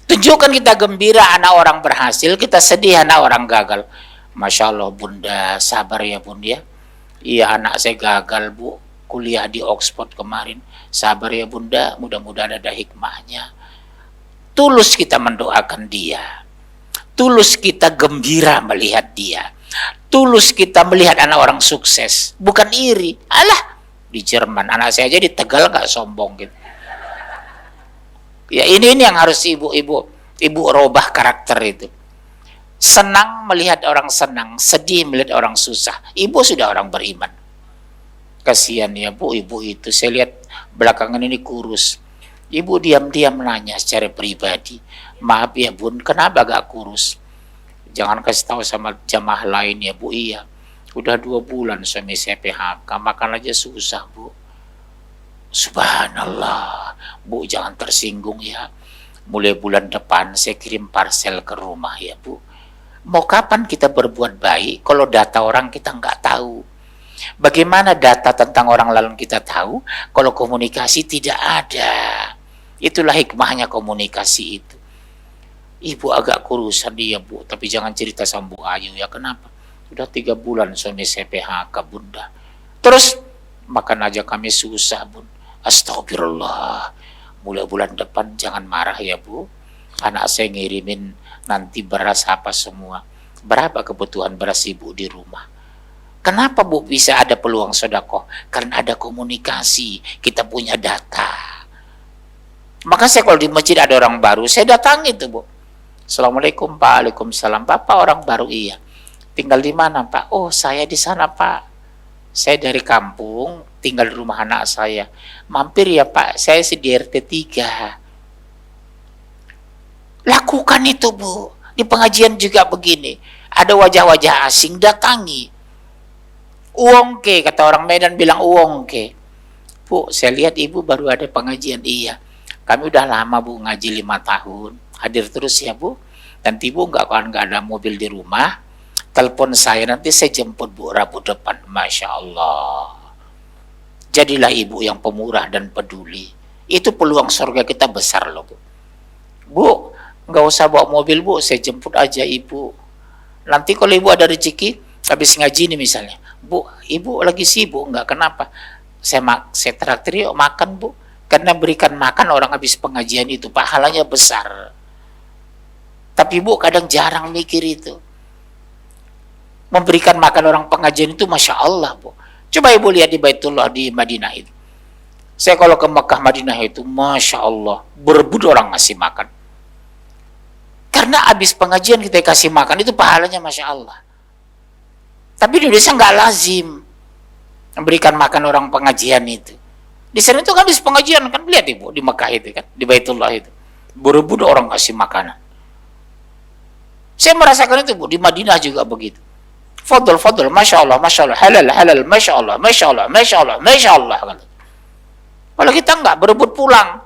Tunjukkan kita gembira anak orang berhasil, kita sedih anak orang gagal. Masya Allah Bunda, sabar ya Bunda ya. Iya anak saya gagal Bu, kuliah di Oxford kemarin. Sabar ya Bunda, mudah-mudahan ada hikmahnya. Tulus kita mendoakan dia. Tulus kita gembira melihat dia. Tulus kita melihat anak orang sukses. Bukan iri. Alah, di Jerman. Anak saya aja di Tegal gak sombong gitu. Ya ini yang harus ibu robah karakter itu. Senang melihat orang senang, sedih melihat orang susah. Ibu sudah orang beriman. Kasihan ya Bu, ibu itu saya lihat belakangan ini kurus. Ibu diam-diam nanya secara pribadi, maaf ya Bun, kenapa gak kurus? Jangan kasih tahu sama jamaah lain ya Bu. Iya, udah 2 bulan suami saya PHK, makan aja susah Bu. Subhanallah, Bu jangan tersinggung ya. Mulai bulan depan saya kirim parcel ke rumah ya Bu. Mau kapan kita berbuat baik kalau data orang kita nggak tahu? Bagaimana data tentang orang lain kita tahu kalau komunikasi tidak ada? Itulah hikmahnya komunikasi itu. Ibu agak kurusan dia Bu, tapi jangan cerita sama Bu Ayu ya. Kenapa? Udah 3 bulan suami saya PHK Bunda. Terus makan aja kami susah Bun. Astagfirullah. Mulai bulan depan jangan marah ya Bu. Anak saya ngirimin nanti beras apa semua. Berapa kebutuhan beras ibu di rumah? Kenapa Bu bisa ada peluang sedekah? Karena ada komunikasi, kita punya data. Maka saya kalau di masjid ada orang baru, saya datangi tuh Bu. Assalamualaikum Pak, waalaikumsalam. Bapak orang baru, iya. Tinggal di mana Pak? Oh saya di sana Pak. Saya dari kampung, tinggal di rumah anak saya. Mampir ya Pak, saya di RT 3. Lakukan itu Bu. Di pengajian juga begini. Ada wajah-wajah asing, datangi. Uongke, kata orang Medan bilang uongke. Bu, saya lihat ibu baru ada pengajian. Iya, kami udah lama Bu ngaji 5 tahun. Hadir terus ya Bu. Nanti Bu nggak ada mobil di rumah, telepon saya, nanti saya jemput Bu Rabu depan. Masya Allah. Jadilah ibu yang pemurah dan peduli. Itu peluang surga kita besar loh Bu. Bu, nggak usah bawa mobil Bu, saya jemput aja ibu. Nanti kalau ibu ada rezeki, habis ngaji nih misalnya, Bu, ibu lagi sibuk, enggak, kenapa? Saya traktir yuk makan Bu. Karena berikan makan orang habis pengajian itu, pahalanya besar. Tapi Bu kadang jarang mikir itu. Memberikan makan orang pengajian itu Masya Allah Bu. Coba ibu lihat di Baitullah di Madinah itu. Saya kalau ke Mekah Madinah itu, Masya Allah, berebut orang ngasih makan. Karena habis pengajian kita kasih makan itu pahalanya Masya Allah. Tapi di Indonesia nggak lazim memberikan makan orang pengajian itu. Di sana itu kan habis pengajian kan, lihat ibu di Mekah itu kan, di Baitullah itu berebut orang kasih makanan. Saya merasakan itu Bu, di Madinah juga begitu. Fadl, Masya Allah, halal, Masya Allah. Masya Allah. Kalau kita nggak berebut pulang.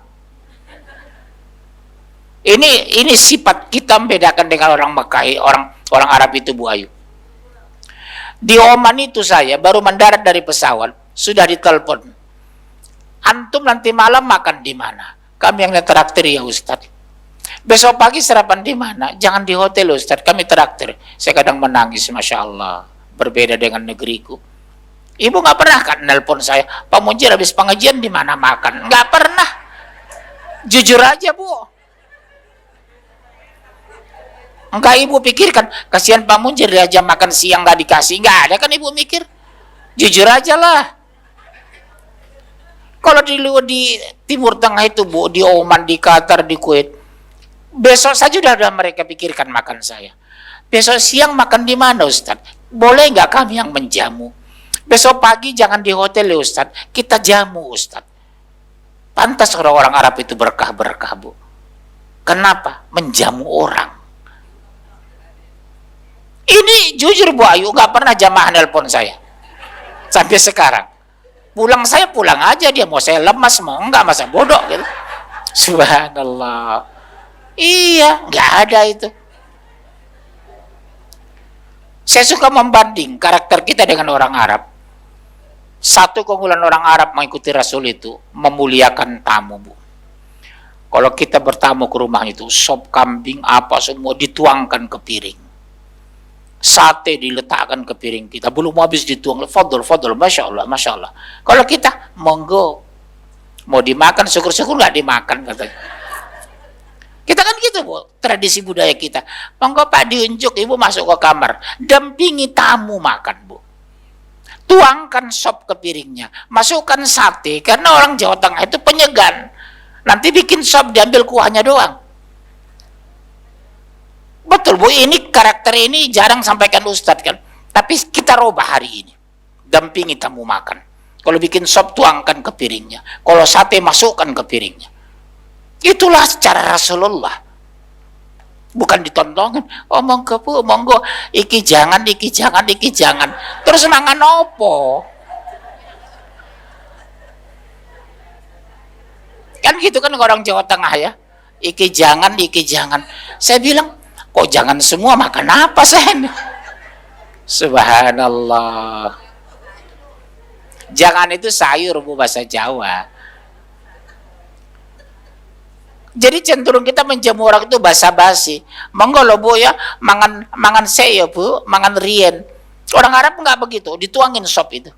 Ini sifat kita membedakan dengan orang Mekah, orang Arab itu Bu Ayu. Di Oman itu saya baru mendarat dari pesawat, sudah ditelepon. Antum nanti malam makan di mana? Kami yang traktir ya Ustadz. Besok pagi sarapan di mana? Jangan di hotel Ustadz, kami traktir. Saya kadang menangis, Masya Allah. Berbeda dengan negeriku. Ibu nggak pernah kan nelpon saya, Pak Munjir habis pengajian di mana makan? Nggak pernah. Jujur aja Bu. Enggak ibu pikirkan, kasihan Pak Munjir diajak makan siang nggak dikasih, nggak ada kan ibu mikir? Jujur aja lah. Kalau di Timur Tengah itu Bu, di Oman, di Qatar, di Kuwait, besok saja udah mereka pikirkan makan saya. Besok siang makan di mana Ustaz? Boleh nggak kami yang menjamu? Besok pagi jangan di hotel ya Ustaz, kita jamu Ustaz. Pantas orang-orang Arab itu berkah-berkah Bu. Kenapa? Menjamu orang. Ini jujur Bu Ayu, nggak pernah jamaah nelpon saya sampai sekarang. Pulang saya pulang aja, dia mau saya lemas mau enggak, masa bodoh gitu. Subhanallah. Iya, nggak ada itu. Saya suka membanding karakter kita dengan orang Arab. Satu keunggulan orang Arab mengikuti Rasul itu memuliakan tamu Bu. Kalau kita bertamu ke rumah itu, sop kambing apa semua dituangkan ke piring. Sate diletakkan ke piring kita, belum habis dituang, fadl, masya Allah, masya Allah. Kalau kita, monggo, mau dimakan, syukur-syukur nggak dimakan katanya. Kita kan gitu Bu, tradisi budaya kita. Monggo Pak diunjuk, Ibu masuk ke kamar, dampingi tamu makan Bu. Tuangkan sop ke piringnya, masukkan sate, karena orang Jawa Tengah itu penyegan. Nanti bikin sop diambil kuahnya doang. Betul Bu, ini karakter ini jarang sampaikan Ustadz kan. Tapi kita robah hari ini. Dampingi tamu makan. Kalau bikin sop tuangkan ke piringnya. Kalau sate masukkan ke piringnya. Itulah cara Rasulullah. Bukan ditontongin. Oh monggo Bu, monggo. Iki jangan. Terus mangan opo? Kan gitu kan orang Jawa Tengah ya. Iki jangan. Saya bilang, kok jangan semua, makan apa saya? Subhanallah. Jangan itu sayur Bu, bahasa Jawa. Jadi cenderung kita menjamu orang itu basa-basi. Monggo lo Bu ya, mangan saya Bu, mangan rien. Orang Arab nggak begitu, dituangin sop itu.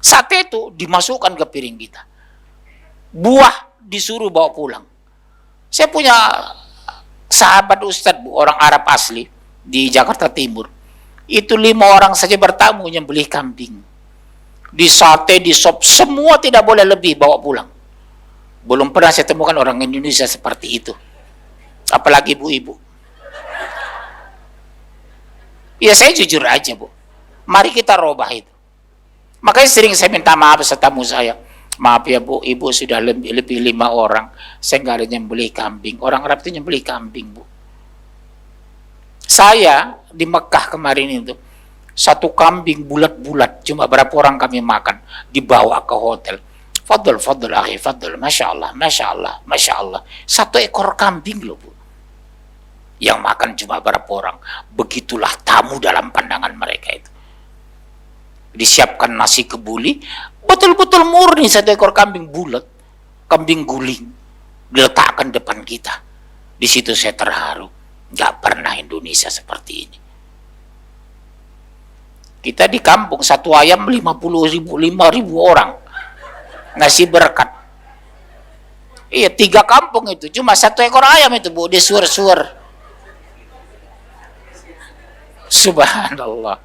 Sate itu dimasukkan ke piring kita. Buah disuruh bawa pulang. Saya punya sahabat Ustadz Bu, orang Arab asli di Jakarta Timur. Itu 5 orang saja bertamu nyembelih kambing. Di sate, di sop, semua tidak boleh lebih bawa pulang. Belum pernah saya temukan orang Indonesia seperti itu. Apalagi ibu-ibu. Ya saya jujur aja Bu. Mari kita robah itu. Makanya sering saya minta maaf sama tamu saya. Maaf ya Bu, ibu sudah lebih 5 orang. Saya nggak ada nyembelih kambing. Orang Arab itu nyembelih kambing Bu. Saya di Mekah kemarin itu, 1 kambing bulat-bulat, cuma berapa orang kami makan, dibawa ke hotel. Fadl akhi, fadl, masya Allah. 1 ekor kambing loh Bu. Yang makan cuma berapa orang. Begitulah tamu dalam pandangan mereka itu. Disiapkan nasi kebuli, betul-betul murni 1 ekor kambing bulat, kambing guling, diletakkan depan kita. Di situ saya terharu. Nggak pernah Indonesia seperti ini. Kita di kampung 1 ayam 50.000, 5.000 orang. Ngasih berkat. Iya, 3 kampung itu cuma 1 ekor ayam itu Bu, disuar-suar. Subhanallah.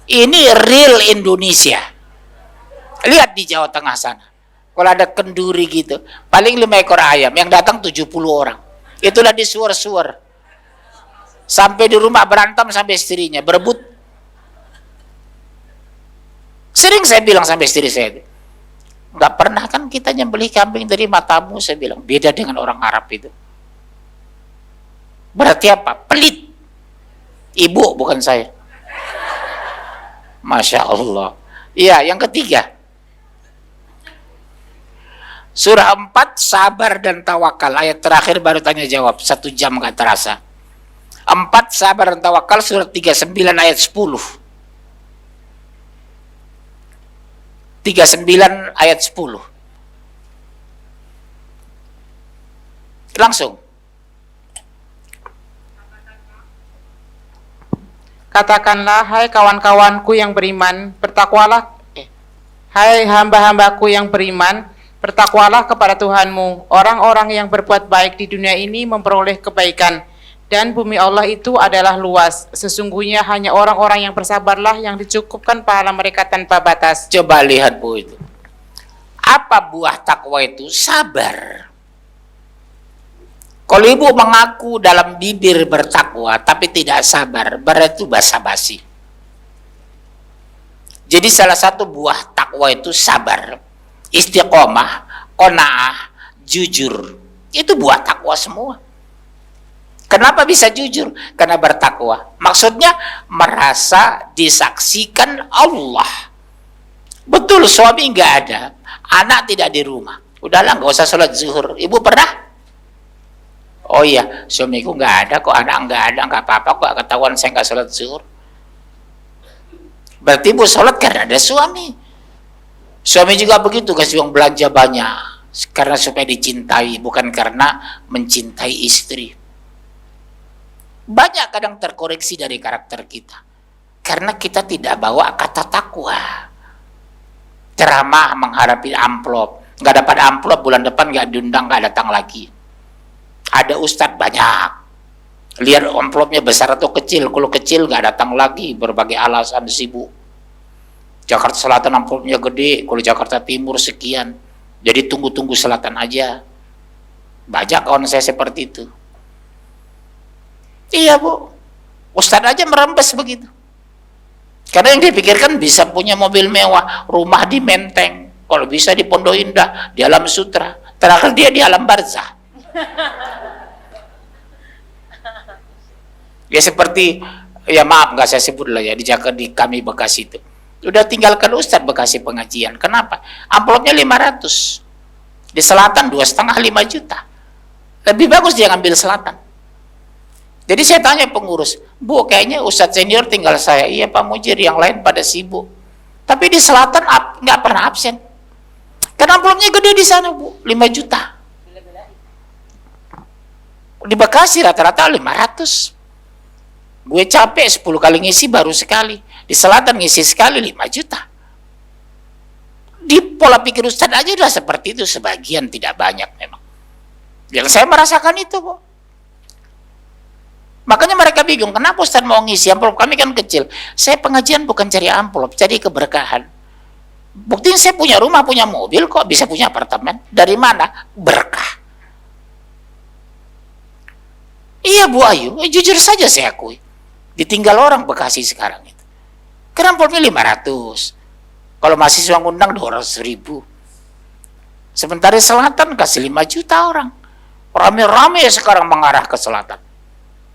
Ini real Indonesia. Lihat di Jawa Tengah sana. Kalau ada kenduri gitu, paling 5 ekor ayam, yang datang 70 orang. Itulah disuar-suar. Sampai di rumah berantem sampai istrinya, berebut. Sering saya bilang sampai istri saya, nggak pernah kan kita nyembelih kambing dari matamu, saya bilang. Beda dengan orang Arab itu. Berarti apa? Pelit. Ibu, bukan saya. Masya Allah. Iya, yang ketiga. Surah 4, sabar dan tawakal. Ayat terakhir baru tanya jawab. 1 jam gak terasa. 4, sabar dan tawakal. Surah 39 ayat 10. 39 ayat 10. Langsung. Katakanlah, hai kawan-kawanku yang beriman, bertakwalah. Hai hamba-hambaku yang beriman, bertakwalah kepada Tuhanmu. Orang-orang yang berbuat baik di dunia ini memperoleh kebaikan, Dan bumi Allah itu adalah luas. Sesungguhnya hanya orang-orang yang bersabarlah yang dicukupkan pahala mereka tanpa batas. Coba lihat Bu itu. Apa buah takwa itu? Sabar. Kalau ibu mengaku dalam bibir bertakwa tapi tidak sabar, berarti basa-basi. Jadi salah satu buah takwa itu sabar, istiqomah, qanaah, jujur. Itu buah takwa semua. Kenapa bisa jujur? Karena bertakwa. Maksudnya merasa disaksikan Allah. Betul, suami nggak ada, anak tidak di rumah. Udahlah, nggak usah sholat zuhur. Ibu pernah? Oh iya, suamiku nggak ada kok, anak nggak ada, nggak apa-apa kok, ketahuan saya nggak sholat zuhur. Berarti ibu sholat karena ada suami. Suami juga begitu, kasih uang belanja banyak, karena supaya dicintai, bukan karena mencintai istri. Banyak kadang terkoreksi dari karakter kita karena kita tidak bawa kata takwa. Ceramah menghadapi amplop, nggak dapat amplop, bulan depan nggak diundang, nggak datang lagi. Ada ustadz banyak, lihat amplopnya besar atau kecil, kalau kecil nggak datang lagi, berbagai alasan sibuk. Jakarta Selatan amplopnya gede, kalau Jakarta Timur sekian, jadi tunggu-tunggu selatan aja. Banyak kawan saya seperti itu. Iya Bu, ustadz aja merembes begitu. Karena yang dipikirkan bisa punya mobil mewah, rumah di Menteng, kalau bisa di Pondok Indah, di Alam Sutra, terakhir dia di Alam Barzah. Ya seperti, ya maaf nggak saya sebut lah ya, di Jakarta, di kami Bekasi itu. Udah tinggalkan ustadz Bekasi pengajian. Kenapa? Amplopnya 500. Di selatan 2,5-5 juta. Lebih bagus dia ngambil selatan. Jadi saya tanya pengurus, Bu, kayaknya ustadz senior tinggal saya. Iya Pak Mujir, yang lain pada sibuk. Tapi di selatan nggak pernah absen. Karena amplopnya gede di sana Bu, 5 juta. Di Bekasi rata-rata 500. Gue capek 10 kali ngisi baru sekali. Di selatan ngisi sekali 5 juta. Di pola pikir ustadz aja udah seperti itu, sebagian, tidak banyak memang. Yang saya merasakan itu Bu. Makanya mereka bingung, kenapa Ustaz mau ngisi amplop, kami kan kecil. Saya pengajian bukan cari amplop, cari keberkahan. Buktinya saya punya rumah, punya mobil, kok bisa punya apartemen. Dari mana? Berkah. Iya Bu Ayu, jujur saja saya akui. Ditinggal orang Bekasi sekarang itu. Karena amplopnya 500. Kalau mahasiswa ngundang 200.000. Sementara selatan kasih 5 juta orang. Rame-rame sekarang mengarah ke selatan.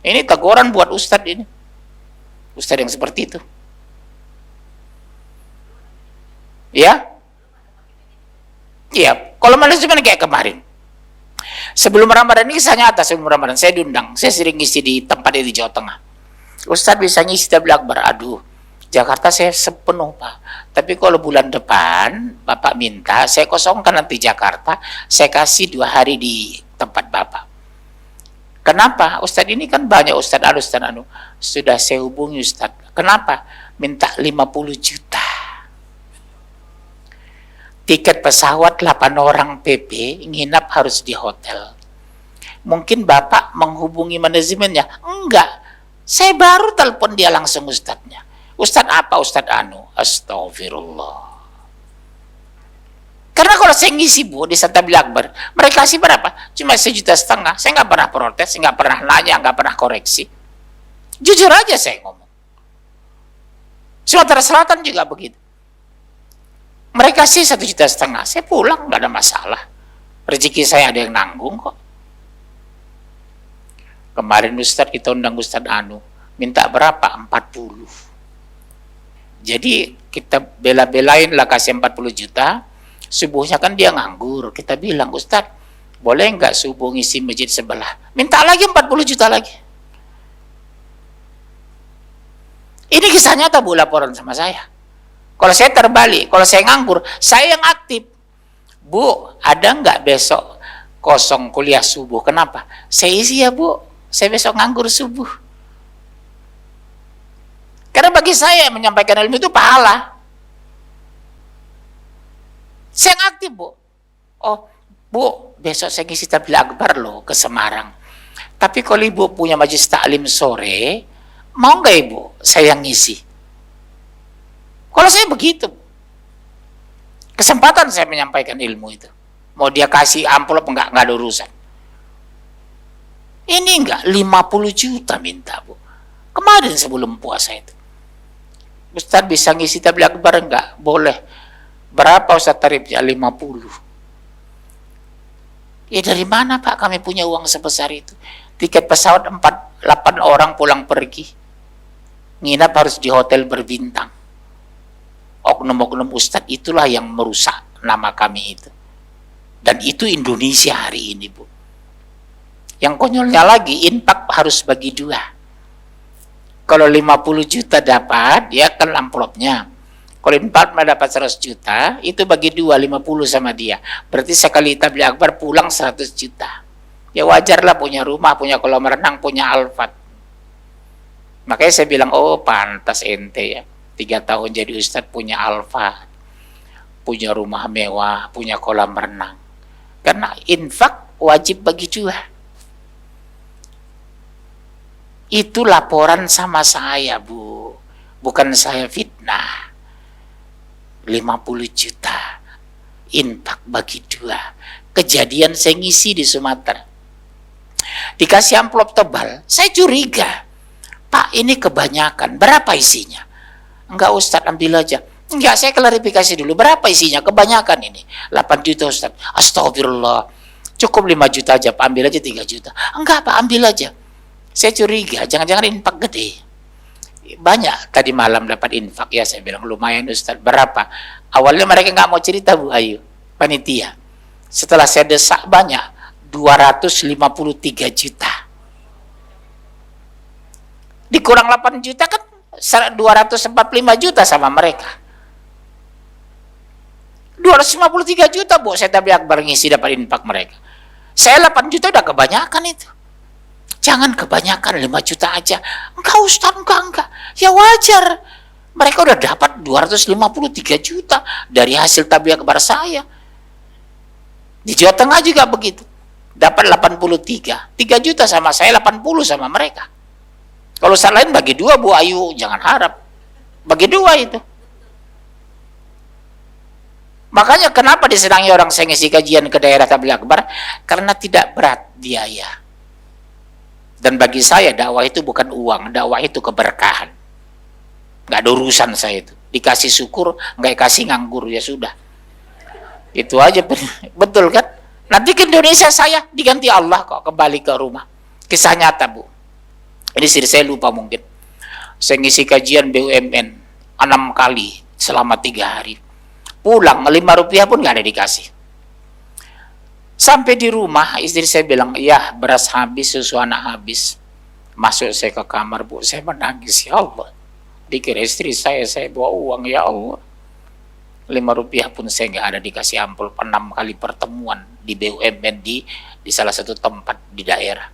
Ini teguran buat ustadz ini. Ustadz yang seperti itu. Ya? Iya, kalau manajemen kayak kemarin. Sebelum Ramadan ini kisah nyata, sebelum Ramadan saya diundang. Saya sering ngisi di tempat di Jawa Tengah. Ustadz bisa ngisi tabligh akbar. Aduh, Jakarta saya sepenuh Pak. Tapi kalau bulan depan Bapak minta, saya kosongkan nanti Jakarta, saya kasih 2 hari di tempat Bapak. Kenapa? Ustadz ini kan banyak Ustadz anu. Sudah saya hubungi Ustadz. Kenapa? Minta 50 juta. Tiket pesawat 8 orang PP, nginap harus di hotel. Mungkin Bapak menghubungi manajemennya. Enggak. Saya baru telepon dia langsung Ustadznya. Ustadz apa? Ustadz anu. Astagfirullah. Karena kalau saya ngisi Bu di tabligh akbar, mereka kasih berapa? Cuma 1,5 juta. Saya nggak pernah protes, nggak pernah nanya, nggak pernah koreksi. Jujur aja saya ngomong. Sumatera Selatan juga begitu. Mereka kasih 1,5 juta, saya pulang nggak ada masalah. Rezeki saya ada yang nanggung kok. Kemarin Ustadz kita undang Ustadz anu, minta berapa? 40. Jadi kita bela-belain lah kasih 40 juta. Subuhnya kan dia nganggur. Kita bilang, Ustadz, boleh nggak subuh ngisi masjid sebelah? Minta lagi 40 juta lagi. Ini kisah nyata Bu, laporan sama saya. Kalau saya terbalik, kalau saya nganggur, saya yang aktif. Bu, ada nggak besok kosong kuliah subuh? Kenapa? Saya isi ya Bu, saya besok nganggur subuh. Karena bagi saya menyampaikan ilmu itu pahala. Saya aktif Bu. Oh Bu, besok saya ngisi tabligh akbar loh ke Semarang. Tapi kalau ibu punya majelis taklim sore, mau nggak ibu saya ngisi? Kalau saya begitu, kesempatan saya menyampaikan ilmu itu. Mau dia kasih amplop nggak ada urusan. Ini enggak 50 juta minta, Bu. Kemarin sebelum puasa itu. Ustaz bisa ngisi tabligh akbar enggak? Boleh. Berapa Ustaz tarifnya? 50. Ya dari mana Pak kami punya uang sebesar itu? Tiket pesawat 8 orang pulang pergi. Nginap harus di hotel berbintang. Oknum-oknum Ustaz itulah yang merusak nama kami itu. Dan itu Indonesia hari ini, Bu. Yang konyolnya lagi, infak harus bagi dua. Kalau 50 juta dapat, dia kan amplopnya. Kalau infak dapat 100 juta, itu bagi dua, 50 sama dia. Berarti sekali tabligh akbar pulang 100 juta. Ya wajar lah punya rumah, punya kolam renang, punya Alphard. Makanya saya bilang, oh pantas ente ya. 3 tahun jadi ustadz punya Alphard. Punya rumah mewah, punya kolam renang. Karena infak wajib bagi dua. Itu laporan sama saya, Bu. Bukan saya fitnah. 50 juta. Infak bagi dua. Kejadian saya ngisi di Sumatera. Dikasih amplop tebal. Saya curiga. Pak, ini kebanyakan. Berapa isinya? Enggak, Ustadz, ambil aja. Enggak, saya klarifikasi dulu. Berapa isinya? Kebanyakan ini. 8 juta, Ustadz. Astagfirullah. Cukup 5 juta aja, Pak. Ambil aja 3 juta. Enggak, Pak, ambil aja. Saya curiga, jangan-jangan infak gede. Banyak tadi malam dapat infak, ya saya bilang lumayan Ustaz. Berapa? Awalnya mereka nggak mau cerita, Bu Ayu, panitia. Setelah saya desak banyak, 253 juta. Dikurang 8 juta kan 245 juta sama mereka. 253 juta, Bu, saya tabligh akbar ngisi dapat infak mereka. Saya 8 juta udah kebanyakan itu. Jangan kebanyakan 5 juta aja. Enggak Ustaz, enggak. Ya wajar. Mereka udah dapat 253 juta dari hasil tabligh akbar saya. Di Jawa Tengah juga begitu. Dapat 83. 3 juta sama saya, 80 sama mereka. Kalau saat lain bagi dua, Bu Ayu. Jangan harap. Bagi dua itu. Makanya kenapa disenangi orang saya ngisi kajian ke daerah tabligh akbar? Karena tidak berat biaya. Dan bagi saya dakwah itu bukan uang, dakwah itu keberkahan. Nggak ada urusan saya itu. Dikasih syukur, nggak kasih nganggur, ya sudah. Itu aja, betul kan? Nanti ke Indonesia saya diganti Allah kok, kembali ke rumah. Kisah nyata, Bu. Ini saya lupa mungkin. Saya ngisi kajian BUMN 6 kali selama 3 hari. Pulang, 5 rupiah pun nggak ada dikasih. Sampai di rumah, istri saya bilang, ya beras habis, susu anak habis. Masuk saya ke kamar, Bu, saya menangis, ya Allah. Dikira istri saya bawa uang, ya Allah. 5 rupiah pun saya nggak ada dikasih amplop. 6 kali pertemuan di BUMN di salah satu tempat di daerah.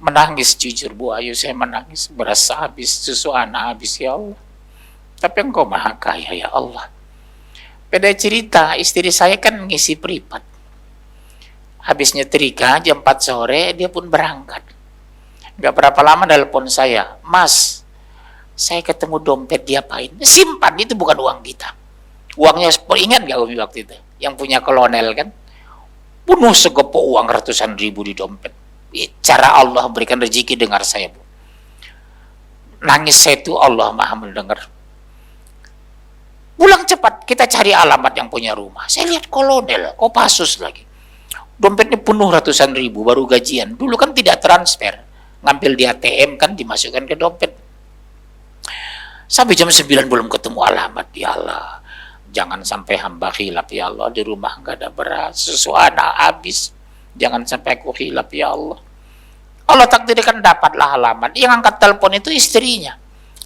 Menangis jujur, Bu Ayu, saya menangis. Beras habis, susu anak habis, ya Allah. Tapi Engkau maha kaya, ya Allah. Beda cerita, istri saya kan ngisi privat. Habis nyetrika jam 4 sore dia pun berangkat. Gak berapa lama telepon saya, Mas, saya ketemu dompet diapain? Simpan, itu bukan uang kita. Uangnya, ingat gak Umi waktu itu? Yang punya kolonel kan? Penuh segepok uang ratusan ribu di dompet. Cara Allah berikan rezeki, dengar saya, Bu. Nangis saya itu Allah maha mendengar. Pulang cepat, kita cari alamat yang punya rumah. Saya lihat kolonel, Kopassus lagi. Dompetnya penuh ratusan ribu, baru gajian. Dulu kan tidak transfer, ngambil di ATM kan, dimasukkan ke dompet. Sampai jam 9 belum ketemu alamat, ya Allah. Jangan sampai hamba khilaf, ya Allah. Di rumah nggak ada beras, susu anak habis. Jangan sampai aku khilaf, ya Allah. Allah takdirkan dapatlah alamat. Yang angkat telepon itu istrinya.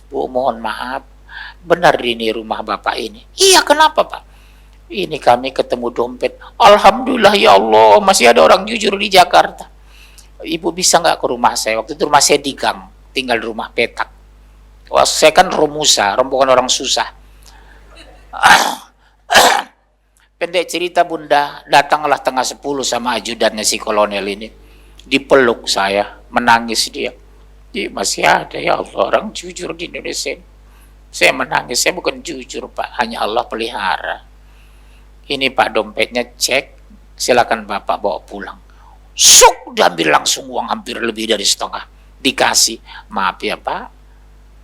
Bu, mohon maaf, benar ini rumah Bapak ini? Iya, kenapa Pak? Ini kami ketemu dompet. Alhamdulillah, ya Allah, masih ada orang jujur di Jakarta. Ibu bisa nggak ke rumah saya? Waktu itu rumah saya di gang, tinggal di rumah petak. Wah, saya kan romusa, rombongan orang susah. Pendek cerita, Bunda, datanglah tengah 10 sama ajudannya si kolonel ini. Dipeluk saya, menangis dia. Masih ada ya Allah orang jujur di Indonesia. Saya menangis, saya bukan jujur Pak, hanya Allah pelihara. Ini Pak dompetnya, cek, silakan Bapak bawa pulang. Sok, diambil langsung uang hampir lebih dari setengah. Dikasih, maaf ya Pak,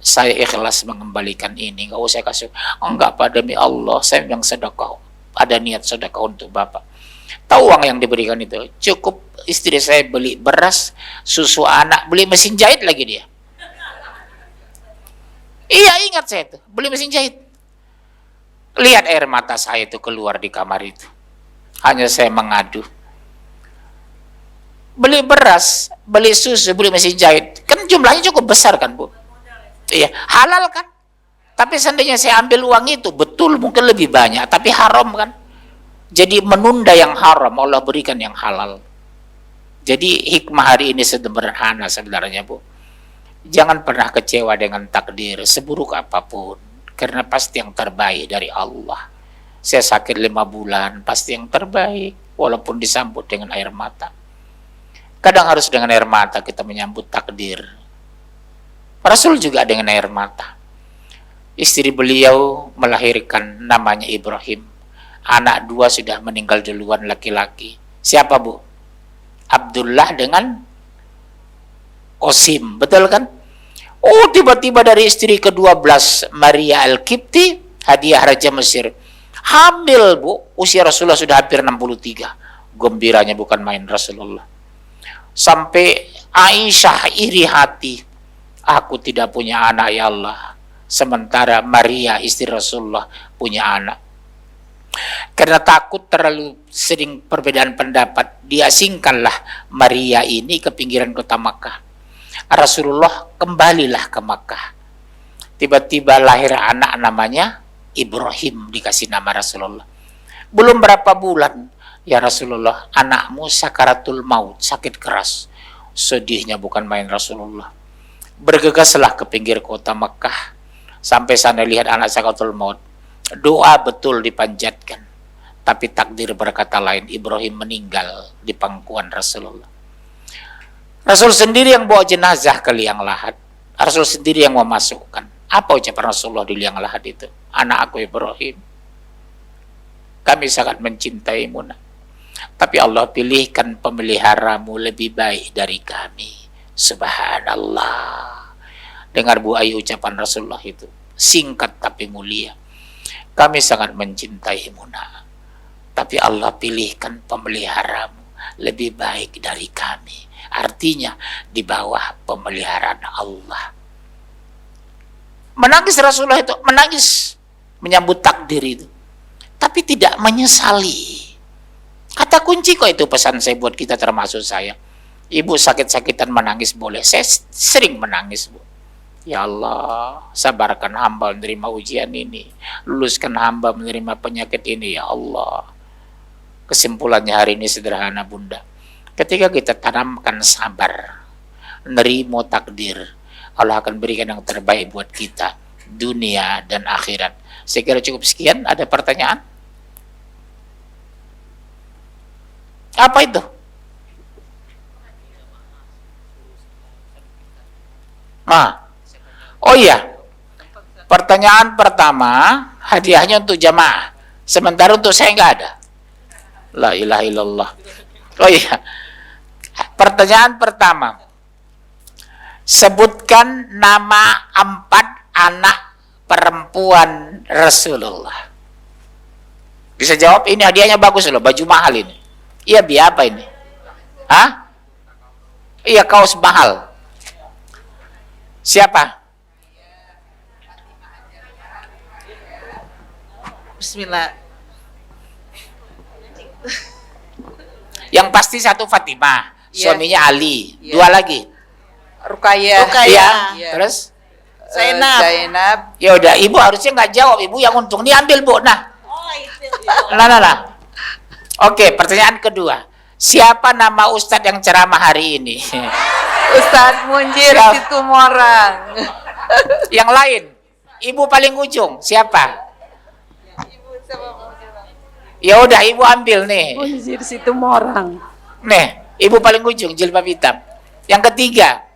saya ikhlas mengembalikan ini, nggak usah kasih. Enggak Pak, demi Allah, saya yang sedekah, ada niat sedekah untuk Bapak. Tahu uang yang diberikan itu, cukup istri saya beli beras, susu anak, beli mesin jahit lagi dia. Iya ingat saya itu, beli mesin jahit. Lihat air mata saya itu keluar di kamar itu. Hanya saya mengadu. Beli beras, beli susu, beli mesin jahit. Kan jumlahnya cukup besar kan Bu? Iya, halal kan? Tapi seandainya saya ambil uang itu, betul mungkin lebih banyak, tapi haram kan? Jadi menunda yang haram, Allah berikan yang halal. Jadi hikmah hari ini sederhana sebenarnya Bu. Jangan pernah kecewa dengan takdir seburuk apapun, karena pasti yang terbaik dari Allah. Saya sakit 5 bulan, pasti yang terbaik, walaupun disambut dengan air mata. Kadang harus dengan air mata kita menyambut takdir. Rasul juga dengan air mata. Istri beliau melahirkan, namanya Ibrahim. Anak 2 sudah meninggal duluan, laki-laki. Siapa Bu? Abdullah dengan Qasim, betul kan? Oh, tiba-tiba dari istri ke-12, Maria Al-Qibti, hadiah Raja Mesir, hamil Bu, usia Rasulullah sudah hampir 63. Gembiranya bukan main Rasulullah. Sampai Aisyah iri hati, aku tidak punya anak ya Allah, sementara Maria istri Rasulullah punya anak. Karena takut terlalu sering perbedaan pendapat, diasingkanlah Maria ini ke pinggiran kota Makkah. Rasulullah kembalilah ke Makkah. Tiba-tiba lahir anak namanya Ibrahim, dikasih nama Rasulullah. Belum berapa bulan, ya Rasulullah, anakmu sakaratul maut, sakit keras. Sedihnya bukan main Rasulullah. Bergegaslah ke pinggir kota Makkah. Sampai sana lihat anak sakaratul maut. Doa betul dipanjatkan, tapi takdir berkata lain. Ibrahim meninggal di pangkuan Rasulullah. Rasul sendiri yang bawa jenazah ke liang lahat. Rasul sendiri yang memasukkan. Apa ucapan Rasulullah di liang lahat itu? Anak aku Ibrahim, kami sangat mencintaimu nak, tapi Allah pilihkan pemeliharamu lebih baik dari kami. Subhanallah. Dengar Bu Ayu ucapan Rasulullah itu, singkat tapi mulia. Kami sangat mencintaimu nak, tapi Allah pilihkan pemeliharamu lebih baik dari kami. Artinya di bawah pemeliharaan Allah. Menangis Rasulullah itu, menangis menyambut takdir itu, tapi tidak menyesali. Kata kunci kok itu, pesan saya buat kita termasuk saya. Ibu sakit-sakitan menangis boleh, saya sering menangis Bu. Ya Allah, sabarkan hamba menerima ujian ini, luluskan hamba menerima penyakit ini ya Allah. Kesimpulannya hari ini sederhana Bunda. Ketika kita tanamkan sabar, nerimo takdir, Allah akan berikan yang terbaik buat kita, dunia dan akhirat. Saya kira cukup sekian. Ada pertanyaan? Apa itu? Oh iya, pertanyaan pertama, hadiahnya untuk jamaah, sementara untuk saya nggak ada. La ilaha illallah. Oh iya, pertanyaan pertama, sebutkan nama 4 anak perempuan Rasulullah. Bisa jawab? Ini hadiahnya bagus loh, baju mahal ini. Iya, biar apa ini? Hah? Iya, kaos mahal. Siapa? Bismillah. Yang pasti satu Fatimah, suaminya Ali. Iya. 2 lagi. Rukayah. Iya. Iya. Terus? Zainab. Zainab. Ya udah, ibu harusnya nggak jawab. Ibu yang untung. Nih ambil Bu. Nah. Nah. Oke, pertanyaan kedua. Siapa nama Ustadz yang ceramah hari ini? Ustadz Munjir Situmorang. Yang lain. Ibu paling ujung. Siapa? Ya udah, ibu ambil nih. Munjir Situmorang. Nih. Ibu paling ujung, jilbab hitam. Yang ketiga,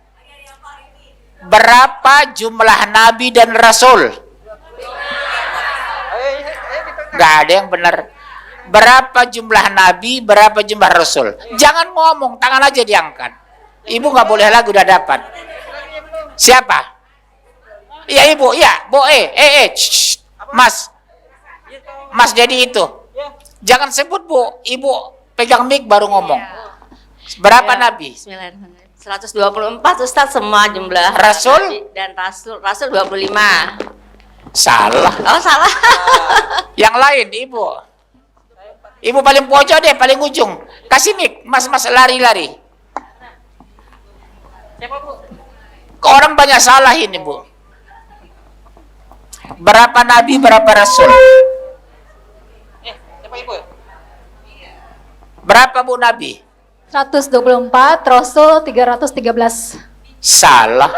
berapa jumlah nabi dan rasul? Gak ada yang benar. Berapa jumlah nabi, berapa jumlah rasul? Jangan ngomong, tangan aja diangkat. Ibu nggak boleh lagi, udah dapat. Siapa? Iya ibu, iya, Mas, Mas jadi itu. Jangan sebut bu, ibu pegang mic baru ngomong. Berapa nabi? 124 Ustaz semua jumlah Rasul? nabi dan rasul 25. Salah. Oh salah. Yang lain ibu. Ibu paling pojok deh, paling ujung. Kasih mic, mas lari-lari. Kok orang banyak salah ini bu. Berapa nabi, berapa rasul? Berapa bu nabi? 124, Rasul 313. Salah.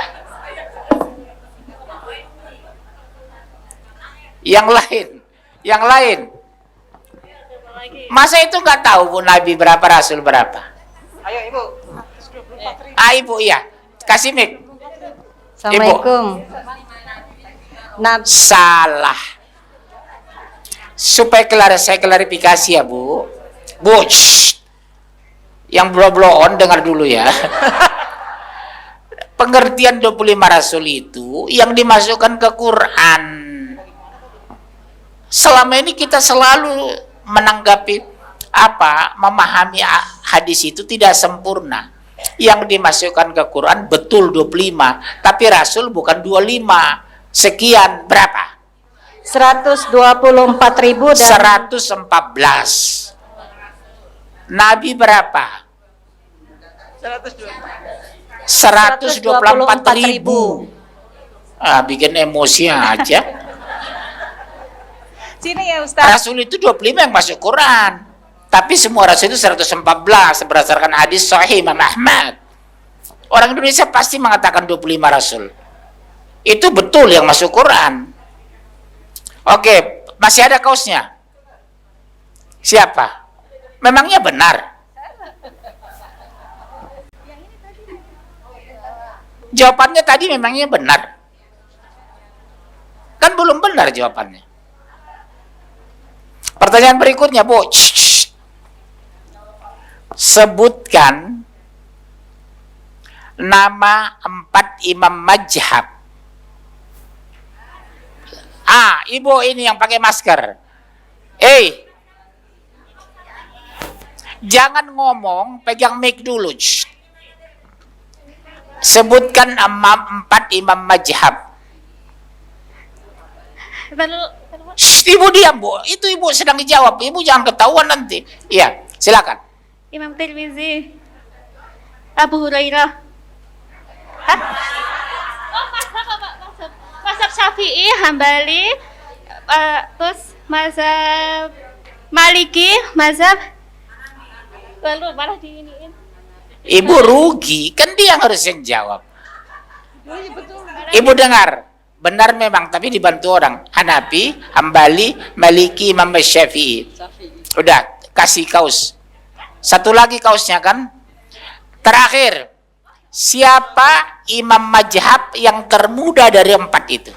Yang lain. Masa itu nggak tahu bu nabi berapa, rasul berapa? Ayo ibu. Ibu iya. Kasih mic. Assalamualaikum. Salah. Supaya saya klarifikasi ya bu. Yang blow on dengar dulu ya. Pengertian 25 rasul itu yang dimasukkan ke Quran. Selama ini kita selalu menanggapi memahami hadis itu tidak sempurna. Yang dimasukkan ke Quran betul 25, tapi rasul bukan 25. Sekian berapa? 124.000 dan 114. Nabi berapa? 124.000. Bikin emosi aja. Sini ya Ustaz. Rasul itu 25 yang masuk Quran. Tapi semua rasul itu 114 berdasarkan hadis sahih Imam Ahmad. Orang Indonesia pasti mengatakan 25 rasul. Itu betul yang masuk Quran. Oke, masih ada kaosnya. Siapa? Memangnya benar? Jawabannya tadi memangnya benar? Kan belum benar jawabannya. Pertanyaan berikutnya, Bu. Sebutkan nama 4 imam mazhab. Ibu ini yang pakai masker. Jangan ngomong, pegang mic dulu. Sebutkan 4 imam mazhab. Ibu diam, Bu. Itu ibu sedang dijawab. Ibu jangan ketahuan nanti. Iya, silakan. Imam Tirmizi, Abu Hurairah. Mazhab Syafi'i, Hambali, terus mazhab Maliki, mazhab lalu malah diiniin. Ibu rugi, kan dia yang harus yang jawab. Ibu dengar, benar memang, tapi dibantu orang. Hanafi, Hambali, Maliki, Imam Syafi'i. Udah, kasih kaos. Satu lagi kaosnya kan. Terakhir, siapa imam mazhab yang termuda dari 4 itu?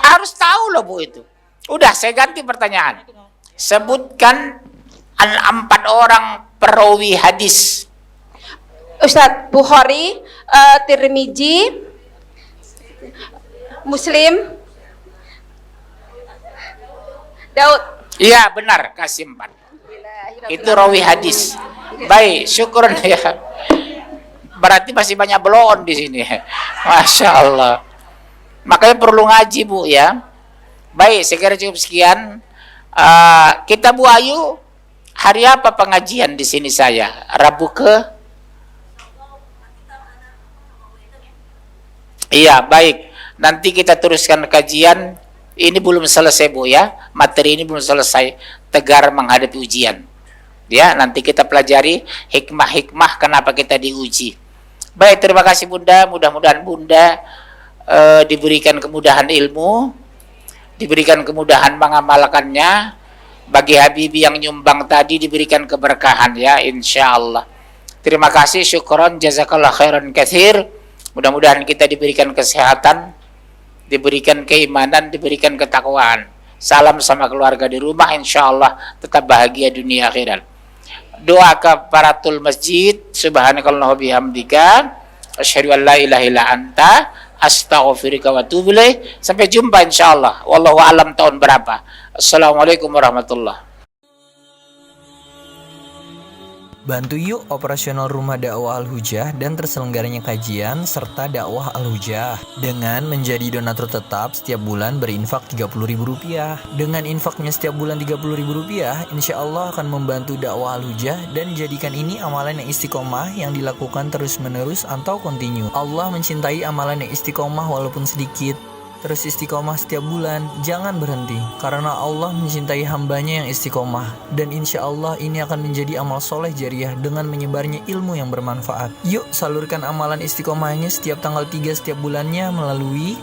Harus tahu loh Bu itu. Udah, saya ganti pertanyaan. Sebutkan 4 orang perawi hadis. Ustadz Bukhari, Tirmizi, Muslim, Daud. Iya benar, kasih 4. Itu rawi hadis. Baik, syukur ya. Berarti masih banyak blow on di sini. Masya Allah. Makanya perlu ngaji Bu ya. Baik, saya kira cukup sekian. Kita Bu Ayu, hari apa pengajian di sini saya? Rabu ke? Iya, baik. Nanti kita teruskan kajian. Ini belum selesai Bu ya. Materi ini belum selesai. Tegar menghadapi ujian. Ya, nanti kita pelajari hikmah-hikmah kenapa kita diuji. Baik, terima kasih Bunda. Mudah-mudahan Bunda diberikan kemudahan ilmu, diberikan kemudahan mengamalkannya. Bagi Habibi yang nyumbang tadi diberikan keberkahan ya, insya Allah. Terima kasih, syukron, jazakallah khairan katsir. Mudah-mudahan kita diberikan kesehatan, diberikan keimanan, diberikan ketakwaan. Salam sama keluarga di rumah, insya Allah tetap bahagia dunia akhirat. Doa kafaratul masjid, subhanakallah bihamdika, asyhadu an la ilaha illa anta, astaghfiruka wa atubu ilaik. Sampai jumpa insya Allah. Wallahu alam tahun berapa. Assalamualaikum warahmatullahi. Bantu yuk operasional Rumah Dakwah Al-Hujah dan terselenggaranya kajian serta dakwah Al-Hujah dengan menjadi donatur tetap setiap bulan berinfak Rp30.000. Dengan infaknya setiap bulan Rp30.000, insya Allah akan membantu dakwah Al-Hujah dan jadikan ini amalan yang istiqomah yang dilakukan terus-menerus atau kontinu. Allah mencintai amalan yang istiqomah walaupun sedikit. Terus istiqomah setiap bulan, jangan berhenti. Karena Allah mencintai hambanya yang istiqomah. Dan insya Allah ini akan menjadi amal soleh jariah dengan menyebarnya ilmu yang bermanfaat. Yuk salurkan amalan istiqomahnya setiap tanggal 3 setiap bulannya melalui